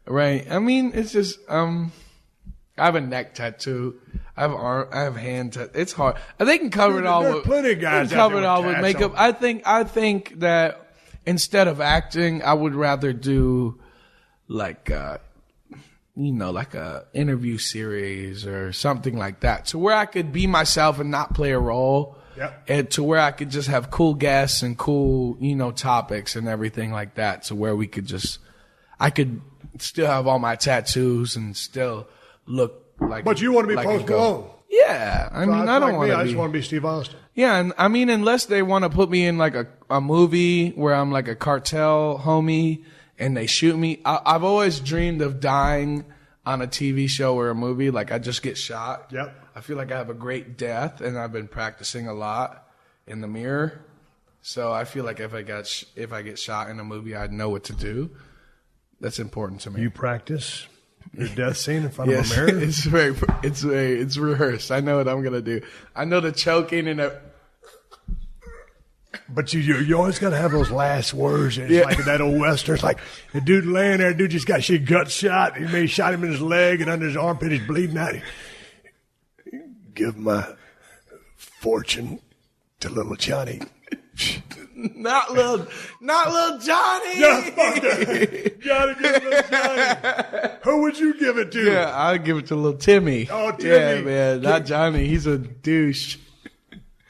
right. I mean, it's just, I have a neck tattoo. I have hand tattoo. It's hard. They can cover Dude, it all there are with, plenty of guys they can out cover there it all with with tats makeup. on. I think that instead of acting, I would rather do like a interview series or something like that, to where I could be myself and not play a role. Yep. And to where I could just have cool guests and cool, topics and everything like that. So where I could still have all my tattoos and still look like. But you want to be like Post a goat. Malone. Yeah. I mean, I don't want to I be. just want to be Steve Austin. Yeah, and I mean, unless they want to put me in like a movie where I'm like a cartel homie and they shoot me. I've always dreamed of dying on a TV show or a movie. Like I just get shot. Yep. I feel like I have a great death, and I've been practicing a lot in the mirror. So I feel like if I get shot in a movie, I'd know what to do. That's important to me. You practice your death scene in front Yes, of a mirror? it's rehearsed. I know what I'm gonna do. I know the choking and the. But you always got to have those last words. It's Yeah. like in that old Western. It's like the dude laying there, dude just got his gut shot. He may shot him in his leg and under his armpit, he's bleeding out. Give my fortune to little Johnny. Not little Johnny. Yeah, fuck that. Gotta give it to little Johnny. Who would you give it to? Yeah, I'll give it to little Timmy. Oh, Timmy. Yeah, man, not Johnny. He's a douche.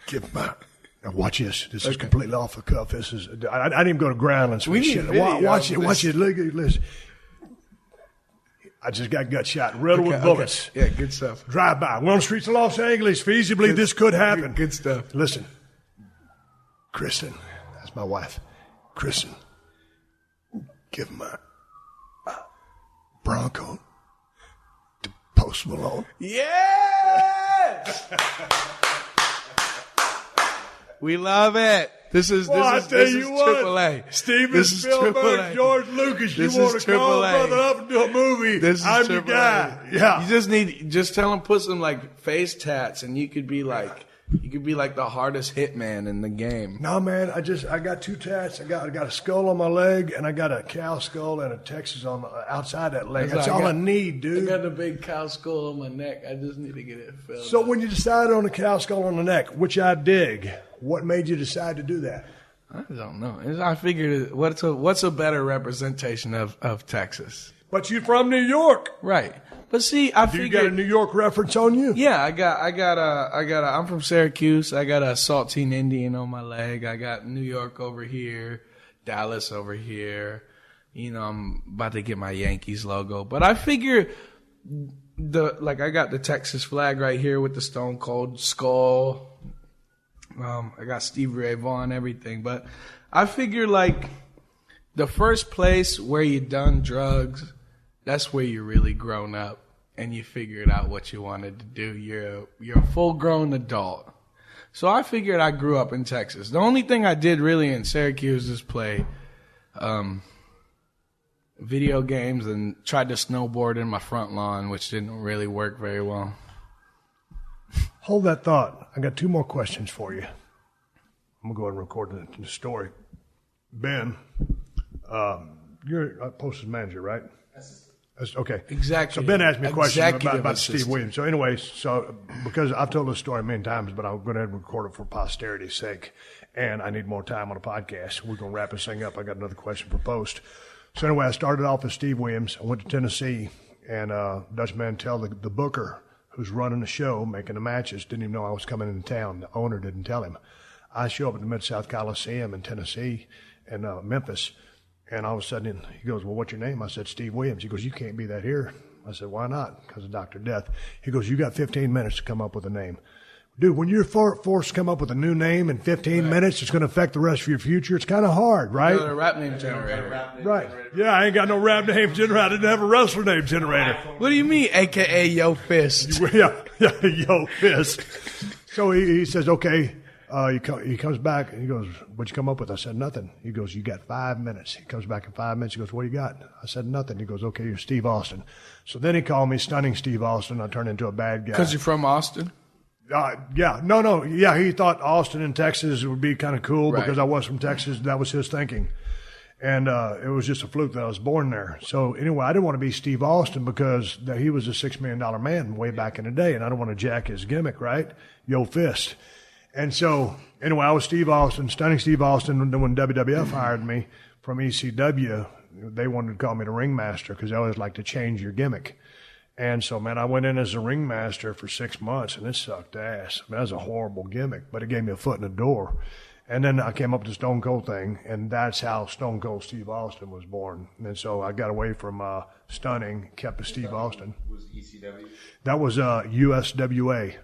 Give my. Now watch this. This is completely off the cuff. This is. I didn't even go to ground and We need shit. video Watch it. of Watch this. it. Listen. I just got gut shot, riddled with bullets. Okay. Yeah, good stuff. Drive by. We're on the streets of Los Angeles. Feasibly, this could happen. Good stuff. Listen, Kristen, that's my wife. Kristen, give my Bronco to Post Malone. Yes. We love it. This is triple A. Steven This is Spielberg, AAA. George Lucas, This you want is to call AAA. brother up and do a movie? This is I'm the triple guy. A. Yeah. You just tell him put some like face tats, and you could be like the hardest hitman in the game. No, man, I got two tats. I got a skull on my leg, and I got a cow skull and a Texas on the outside that leg. That's all I need, dude. I got a big cow skull on my neck. I just need to get it filled. So when you decided on a cow skull on the neck, which I dig, what made you decide to do that? I don't know. I figured what's a better representation of Texas? But you from New York. Right. But see, You got a New York reference on you? Yeah, I'm from Syracuse. I got a Saltine Indian on my leg. I got New York over here, Dallas over here. I'm about to get my Yankees logo. But I figure I got the Texas flag right here with the Stone Cold skull. I got Stevie Ray Vaughan, everything. But I figure the first place where you done drugs, that's where you're really grown up and you figured out what you wanted to do. You're a full-grown adult. So I figured I grew up in Texas. The only thing I did really in Syracuse is play video games and tried to snowboard in my front lawn, which didn't really work very well. Hold that thought. I got two more questions for you. I'm going to go ahead and record the story. Ben, you're a Post's manager, right? Okay. Exactly. So Ben asked me a question Executive about Steve assistant. Williams. So anyway, because I've told this story many times, but I'm going to record it for posterity's sake, and I need more time on a podcast. We're going to wrap this thing up. I got another question for Post. So anyway, I started off as Steve Williams. I went to Tennessee, and Dutch Mantell, the booker who's running the show, making the matches, didn't even know I was coming into town. The owner didn't tell him. I show up at the Mid-South Coliseum in Tennessee and Memphis. And all of a sudden, he goes, well, what's your name? I said, Steve Williams. He goes, you can't be that here. I said, why not? Because of Dr. Death. He goes, you got 15 minutes to come up with a name. Dude, when you're forced to come up with a new name in 15 minutes, it's going to affect the rest of your future. It's kind of hard, right? A rap name generator. Right. Yeah, I ain't got no rap name generator. I didn't have a wrestler name generator. What do you mean, a.k.a. Yo Fist? Yeah, Yo Fist. So he says, okay. He comes back and he goes, what'd you come up with? I said, nothing. He goes, you got 5 minutes. He comes back in 5 minutes. He goes, what do you got? I said, nothing. He goes, okay, you're Steve Austin. So then he called me Stunning Steve Austin. I turned into a bad guy. Because you're from Austin? Yeah. No. Yeah, he thought Austin in Texas would be kind of cool because I was from Texas. That was his thinking. And it was just a fluke that I was born there. So anyway, I didn't want to be Steve Austin because he was a $6 million man way back in the day, and I don't want to jack his gimmick, right? Yo Fist. And so, anyway, I was Steve Austin, Stunning Steve Austin. And then when WWF hired me from ECW, they wanted to call me the ringmaster because they always like to change your gimmick. And so, man, I went in as a ringmaster for 6 months, and it sucked ass. I mean, that was a horrible gimmick, but it gave me a foot in the door. And then I came up with the Stone Cold thing, and that's how Stone Cold Steve Austin was born. And so I got away from Stunning, kept the Steve Austin. Was ECW? That was USWA.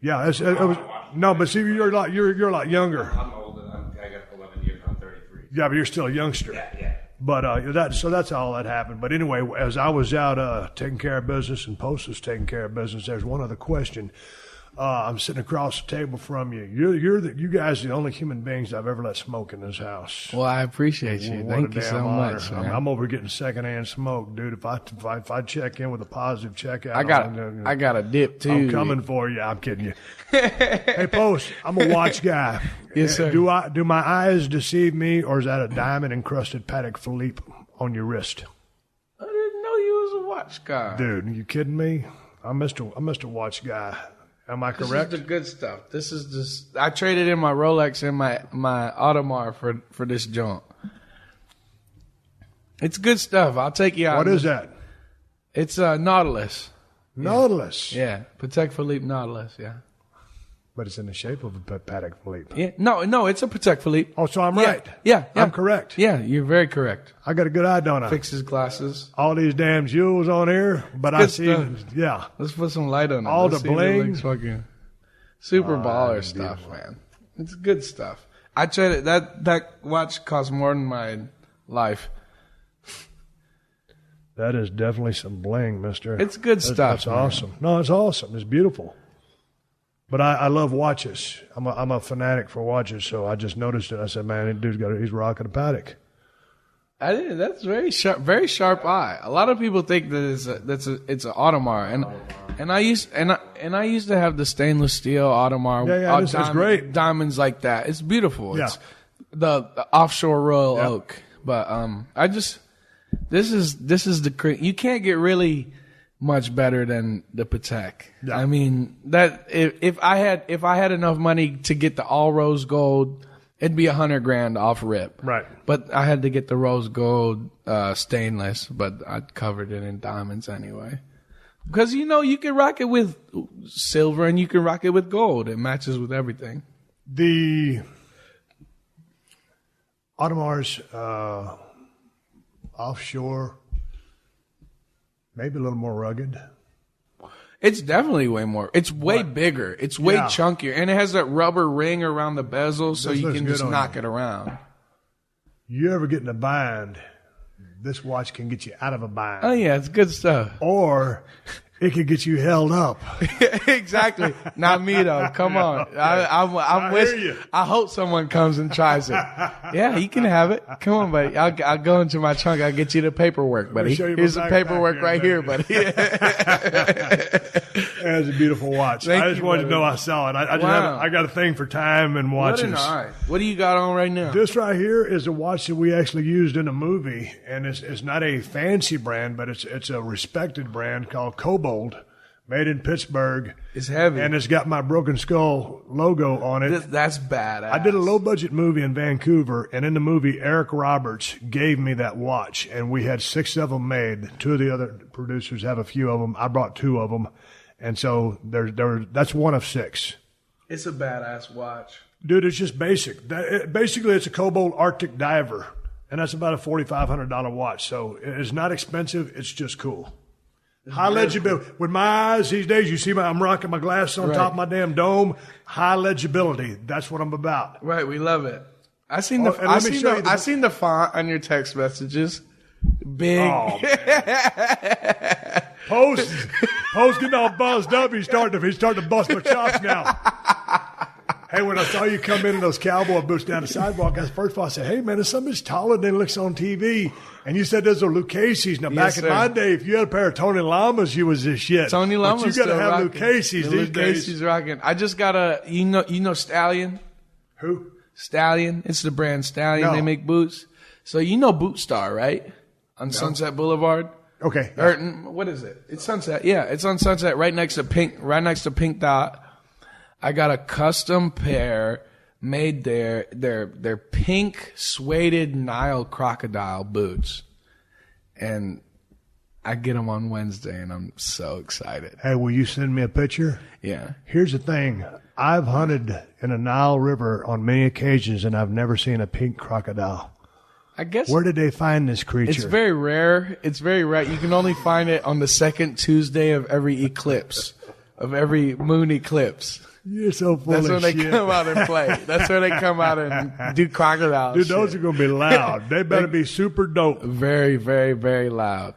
Yeah, it was no, but see, you're a lot younger. I'm older. I got 11 years. I'm 33. Yeah, but you're still a youngster. Yeah. But that's all that happened. But anyway, as I was out taking care of business and Post was taking care of business, there's one other question. I'm sitting across the table from you. You guys are the only human beings I've ever let smoke in this house. Well, I appreciate you. What Thank a you so damn honor. much, man. I'm over getting secondhand smoke, dude. If I check in with a positive checkout, I got a dip too. I'm coming for you. I'm kidding you. Hey, Post, I'm a watch guy. Yes, sir. Do my eyes deceive me, or is that a diamond encrusted Patek Philippe on your wrist? I didn't know you was a watch guy. Dude, are you kidding me? I'm Mr. Watch Guy. Am I correct? This is the good stuff. This is just I traded in my Rolex and my Audemars for this joint. It's good stuff. I'll take you out. What is that? It's Nautilus. Nautilus. Yeah, Patek Philippe Nautilus. Yeah. But it's in the shape of a Patek Philippe. Yeah. No, it's a Patek Philippe. Oh, so I'm right. Yeah. I'm correct. Yeah, you're very correct. I got a good eye, don't I? Fixes glasses. All these damn jewels on here, but I see, yeah. Let's put some light on it. All Let's the see if it bling. looks fucking super baller stuff, man. It's good stuff. I traded that watch cost more than my life. That is definitely some bling, mister. It's good stuff. That's man. awesome. No, it's awesome. It's beautiful. But I love watches. I'm a fanatic for watches, so I just noticed it. I said, man, that dude's he's rocking a Patek. I did. That's very sharp eye. A lot of people think that it's an Audemars, and I used to have the stainless steel Audemars. Yeah, it's great. Diamonds like that. It's beautiful. Yeah. It's the offshore royal oak. But this is the you can't get really much better than the Patek. Yeah. I mean that if I had enough money to get the all rose gold, it'd be $100,000 off rip. Right. But I had to get the rose gold stainless, but I covered it in diamonds anyway. Because you can rock it with silver and you can rock it with gold. It matches with everything. The Audemars offshore, maybe a little more rugged. It's definitely way more. It's way bigger. It's way chunkier. And it has that rubber ring around the bezel so you can just knock it around. You ever get in a bind, this watch can get you out of a bind. Oh, yeah. It's good stuff. Or it could get you held up. Exactly. Not me, though. Come on. I'm with you. I hope someone comes and tries it. Yeah, you can have it. Come on, buddy. I'll go into my trunk. I'll get you the paperwork, buddy. Here's the paperwork right here, buddy. That's a beautiful watch. Thank I just you, wanted to brother. know I saw it. Wow. I got a thing for time and watches. What an eye. What do you got on right now? This right here is a watch that we actually used in a movie, and it's not a fancy brand, but it's a respected brand called Kobold, made in Pittsburgh. It's heavy. And it's got my Broken Skull logo on it. That's badass. I did a low-budget movie in Vancouver, and in the movie, Eric Roberts gave me that watch, and we had 6 of them made. 2 of the other producers have a few of them. I brought 2 of them, and so that's one of 6. It's a badass watch. Dude, it's just basic. Basically, it's a Kobold Arctic Diver, and that's about a $4,500 watch. So it's not expensive. It's just cool. High legibility. With my eyes these days, you see I'm rocking my glasses on top of my damn dome. High legibility. That's what I'm about. Right, we love it. I seen the font on your text messages. Big. Oh, man. Post getting all buzzed up. He's starting to bust my chops now. Hey, when I saw you come in those cowboy boots down the sidewalk, first of all, I said, hey, man, there's something that's taller than it looks on TV. And you said those are Lucchese's. Now, back in my day, if you had a pair of Tony Lamas, you was this shit. Tony Lamas. But you got to have Lucchese's these days. Lucchese's rocking. I just got a, you know Stallion? Who? Stallion. It's the brand Stallion. No. They make boots. So you know Boot Star, right? On Sunset Boulevard. Okay. Or, what is it? It's Sunset. Yeah, it's on Sunset right next to Pink Dot. I got a custom pair made there. They're pink suede Nile crocodile boots. And I get them on Wednesday, and I'm so excited. Hey, will you send me a picture? Yeah. Here's the thing. I've hunted in the Nile River on many occasions, and I've never seen a pink crocodile. I guess. Where did they find this creature? It's very rare. It's very rare. You can only find it on the second Tuesday of every eclipse, of every moon eclipse. You're so full That's of when shit. they come out and play. That's when they come out and do crocodile Dude, shit. those are going to be loud. They better be super dope. Very, very, very loud.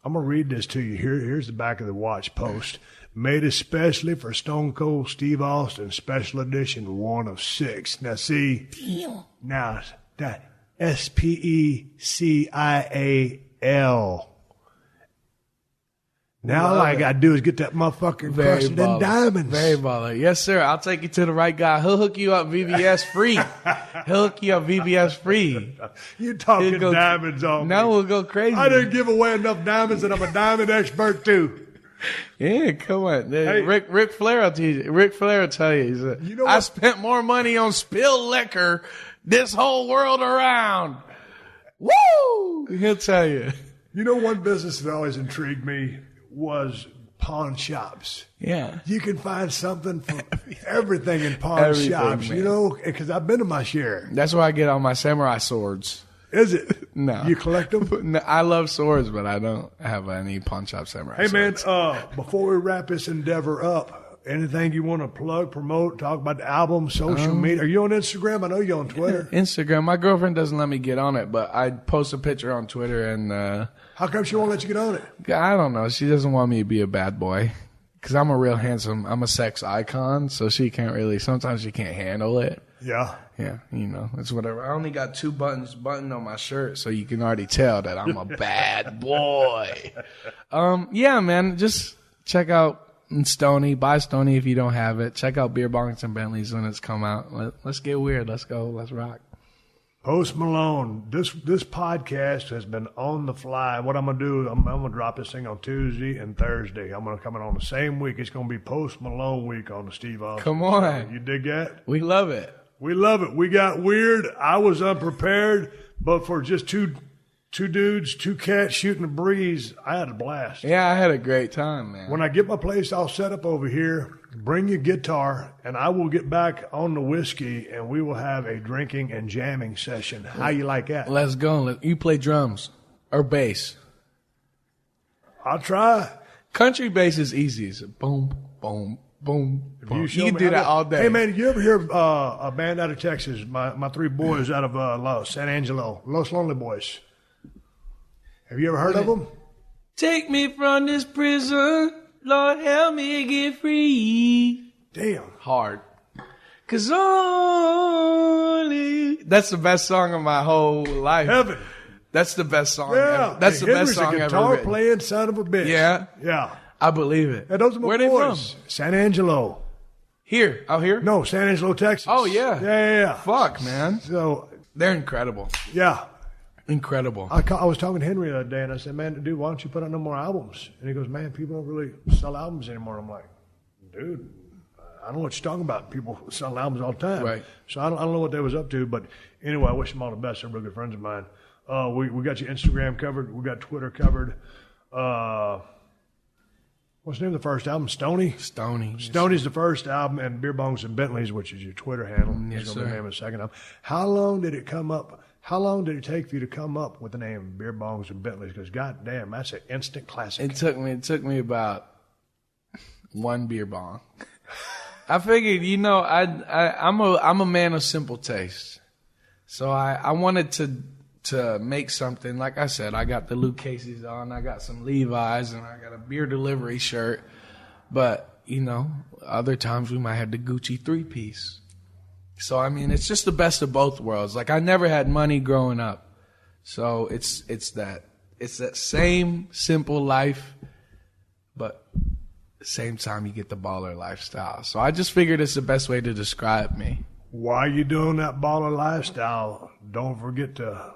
I'm going to read this to you. Here's the back of the watch post. Made especially for Stone Cold Steve Austin, special edition, 1 of 6. Now, see, now, that SPECIAL. Now all I got to do is get that motherfucker crusted in diamonds. Very baller. Yes, sir. I'll take you to the right guy. He'll hook you up VBS free. He'll hook you up VBS free. You talking diamonds on me. Now we'll go crazy. I didn't give away enough diamonds, and I'm a diamond expert, too. Yeah, come on. Hey. Ric Flair will tell you. Ric Flair will tell you. He said, You know what? I spent more money on spilled liquor this whole world around. Woo! He'll tell you. You know, one business that always intrigued me was pawn shops. Yeah. You can find something for everything in pawn shops, man. you know, because I've been to my share. That's where I get all my samurai swords. Is it? No. You collect them? No, I love swords, but I don't have any pawn shop samurai Hey, man, swords. before we wrap this endeavor up, anything you want to plug, promote, talk about the album, social media? Are you on Instagram? I know you're on Twitter. Instagram. My girlfriend doesn't let me get on it, but I post a picture on Twitter and How come she won't let you get on it? I don't know. She doesn't want me to be a bad boy because I'm a real handsome. I'm a sex icon, so she can't really. Sometimes she can't handle it. Yeah. Yeah, you know, it's whatever. I only got 2 buttons buttoned on my shirt, so you can already tell that I'm a bad boy. Yeah, man, just check out Stoney. Buy Stoney if you don't have it. Check out Beer Bongs and Bentleys when it's come out. Let's get weird. Let's go. Let's rock. Post Malone, this podcast has been on the fly. What I'm going to do, I'm going to drop this thing on Tuesday and Thursday. I'm going to come in on the same week. It's going to be Post Malone week on the Steve Austin Come on. Show. You dig that? We love it. We love it. We got weird. I was unprepared, but for just two dudes, 2 cats shooting a breeze, I had a blast. Yeah, I had a great time, man. When I get my place all set up over here, bring your guitar, and I will get back on the whiskey, and we will have a drinking and jamming session. How you like that? Let's go. You play drums or bass. I'll try. Country bass is easy. It's boom, boom, boom, boom. You show can me do how that to- all day. Hey, man, you ever hear a band out of Texas? My 3 boys out of San Angelo, Los Lonely Boys. Have you ever heard of them? Take me from this prison, Lord, help me get free. Damn. Hard. 'Cause only... That's the best song of my whole life. Heaven. That's the best song Yeah. ever. That's Hey, the best Henry's song a ever guitar written. playing son of a bitch. Yeah. Yeah. I believe it. Yeah, those are my Where they boys. from? San Angelo. Here. Out here? No, San Angelo, Texas. Oh, yeah. Yeah. Fuck, man. So, They're incredible. yeah. Incredible. I was talking to Henry the other day, and I said, man, dude, why don't you put out no more albums? And he goes, man, people don't really sell albums anymore. I'm like, dude, I don't know what you're talking about. People sell albums all the time. Right. So I don't know what they was up to. But anyway, I wish them all the best. They're real good friends of mine. We got your Instagram covered. We got Twitter covered. What's the name of the first album? Stony? Stony's the first album, and Beer Bongs and Bentleys, which is your Twitter handle. Yes, is going to be sir. the name of the second album. How long did it come up? How long did it take for you to come up with the name Beer Bongs and Bentleys? Because goddamn, that's an instant classic. It took me about one beer bong. I figured, I'm a man of simple taste. So I wanted to make something. Like I said, I got the Luke Casey's on, I got some Levi's, and I got a beer delivery shirt. But, other times we might have the Gucci 3-piece. So, I mean, it's just the best of both worlds. Like, I never had money growing up. So it's that same simple life, but at the same time you get the baller lifestyle. So I just figured it's the best way to describe me. While you're doing that baller lifestyle, don't forget to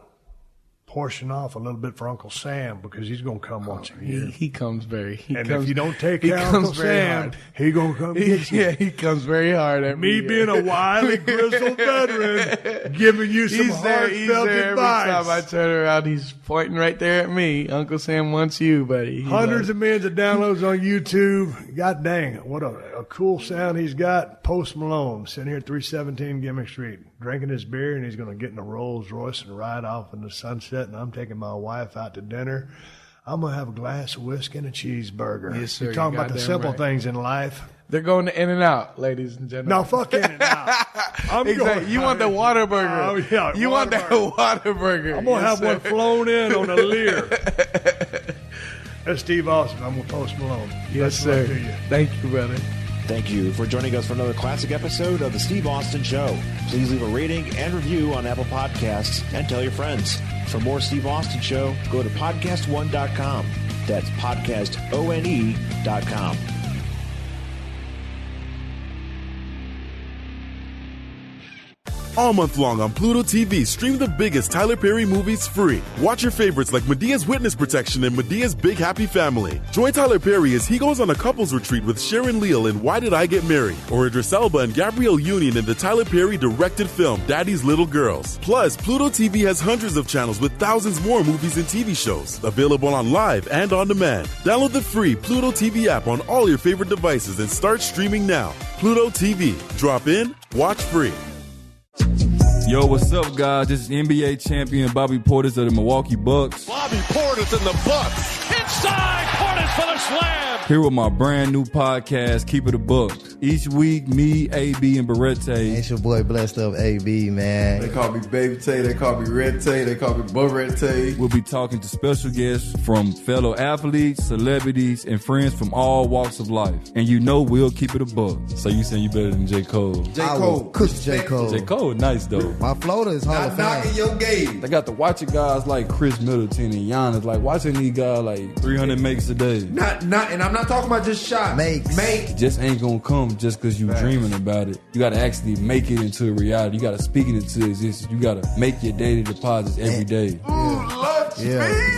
portion off a little bit for Uncle Sam, because he's going to come once a year. He comes very. If you don't take care of Uncle Sam, he's going to come get you. Yeah, he comes very hard at Me being a wily, grizzled veteran, giving you some heartfelt Every advice. time I turn around, he's pointing right there at me. Uncle Sam wants you, buddy. Hundreds of millions of downloads on YouTube. God dang, what a cool sound he's got. Post Malone sitting here at 317 Gimmick Street, drinking his beer, and he's going to get in a Rolls Royce and ride off in the sunset. And I'm taking my wife out to dinner. I'm going to have a glass of whiskey and a cheeseburger. Yes, sir. You're talking You're about the goddamn simple right. things in life. They're going to In-N-Out, ladies and gentlemen. No, fuck In-N-Out. I'm Exactly. going. You want the water burger. Oh, yeah, you want that water burger. I'm going to Yes, have one sir. flown in on a Lear. That's Steve Austin. I'm with Post Malone. Yes, Best of luck sir. to you. Thank you, brother. Thank you for joining us for another classic episode of The Steve Austin Show. Please leave a rating and review on Apple Podcasts and tell your friends. For more Steve Austin Show, go to PodcastOne.com. That's PodcastOne.com. All month long on Pluto TV, stream the biggest Tyler Perry movies free. Watch your favorites like Medea's Witness Protection and Medea's Big Happy Family. Join Tyler Perry as he goes on a couples retreat with Sharon Leal in Why Did I Get Married? Or Idris Elba and Gabrielle Union in the Tyler Perry directed film Daddy's Little Girls. Plus, Pluto TV has hundreds of channels with thousands more movies and TV shows. Available on live and on demand. Download the free Pluto TV app on all your favorite devices and start streaming now. Pluto TV. Drop in, watch free. Yo, what's up, guys? This is NBA champion Bobby Portis of the Milwaukee Bucks. Bobby Portis in the Bucks. Inside, Portis for the slam. Here with my brand new podcast, Keep It a Buck. Each week, me, AB, and Barrette. It's your boy Blessed Up AB, man. They call me Baby Tay, they call me Red Tay, they call me Barrette Tay. We'll be talking to special guests from fellow athletes, celebrities, and friends from all walks of life. And we'll keep it a buck. So you saying you better than J. Cole? J. I Cole. will cook J. Cole. J. Cole, nice though. My floater is Hall Not of knocking Fame. your game. They got to watch it guys like Chris Middleton and Giannis, like watching these guys like 300 makes a day. Not, and I'm not talking about just shots. Makes. Just ain't gonna come just because you dreaming about it. You gotta actually make it into a reality. You gotta speak it into existence. You gotta make your daily deposits every day.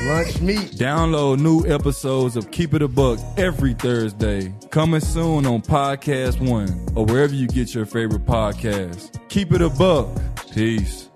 Lunch meat. Download new episodes of Keep It a Buck every Thursday. Coming soon on PodcastOne or wherever you get your favorite podcasts. Keep it a buck. Peace.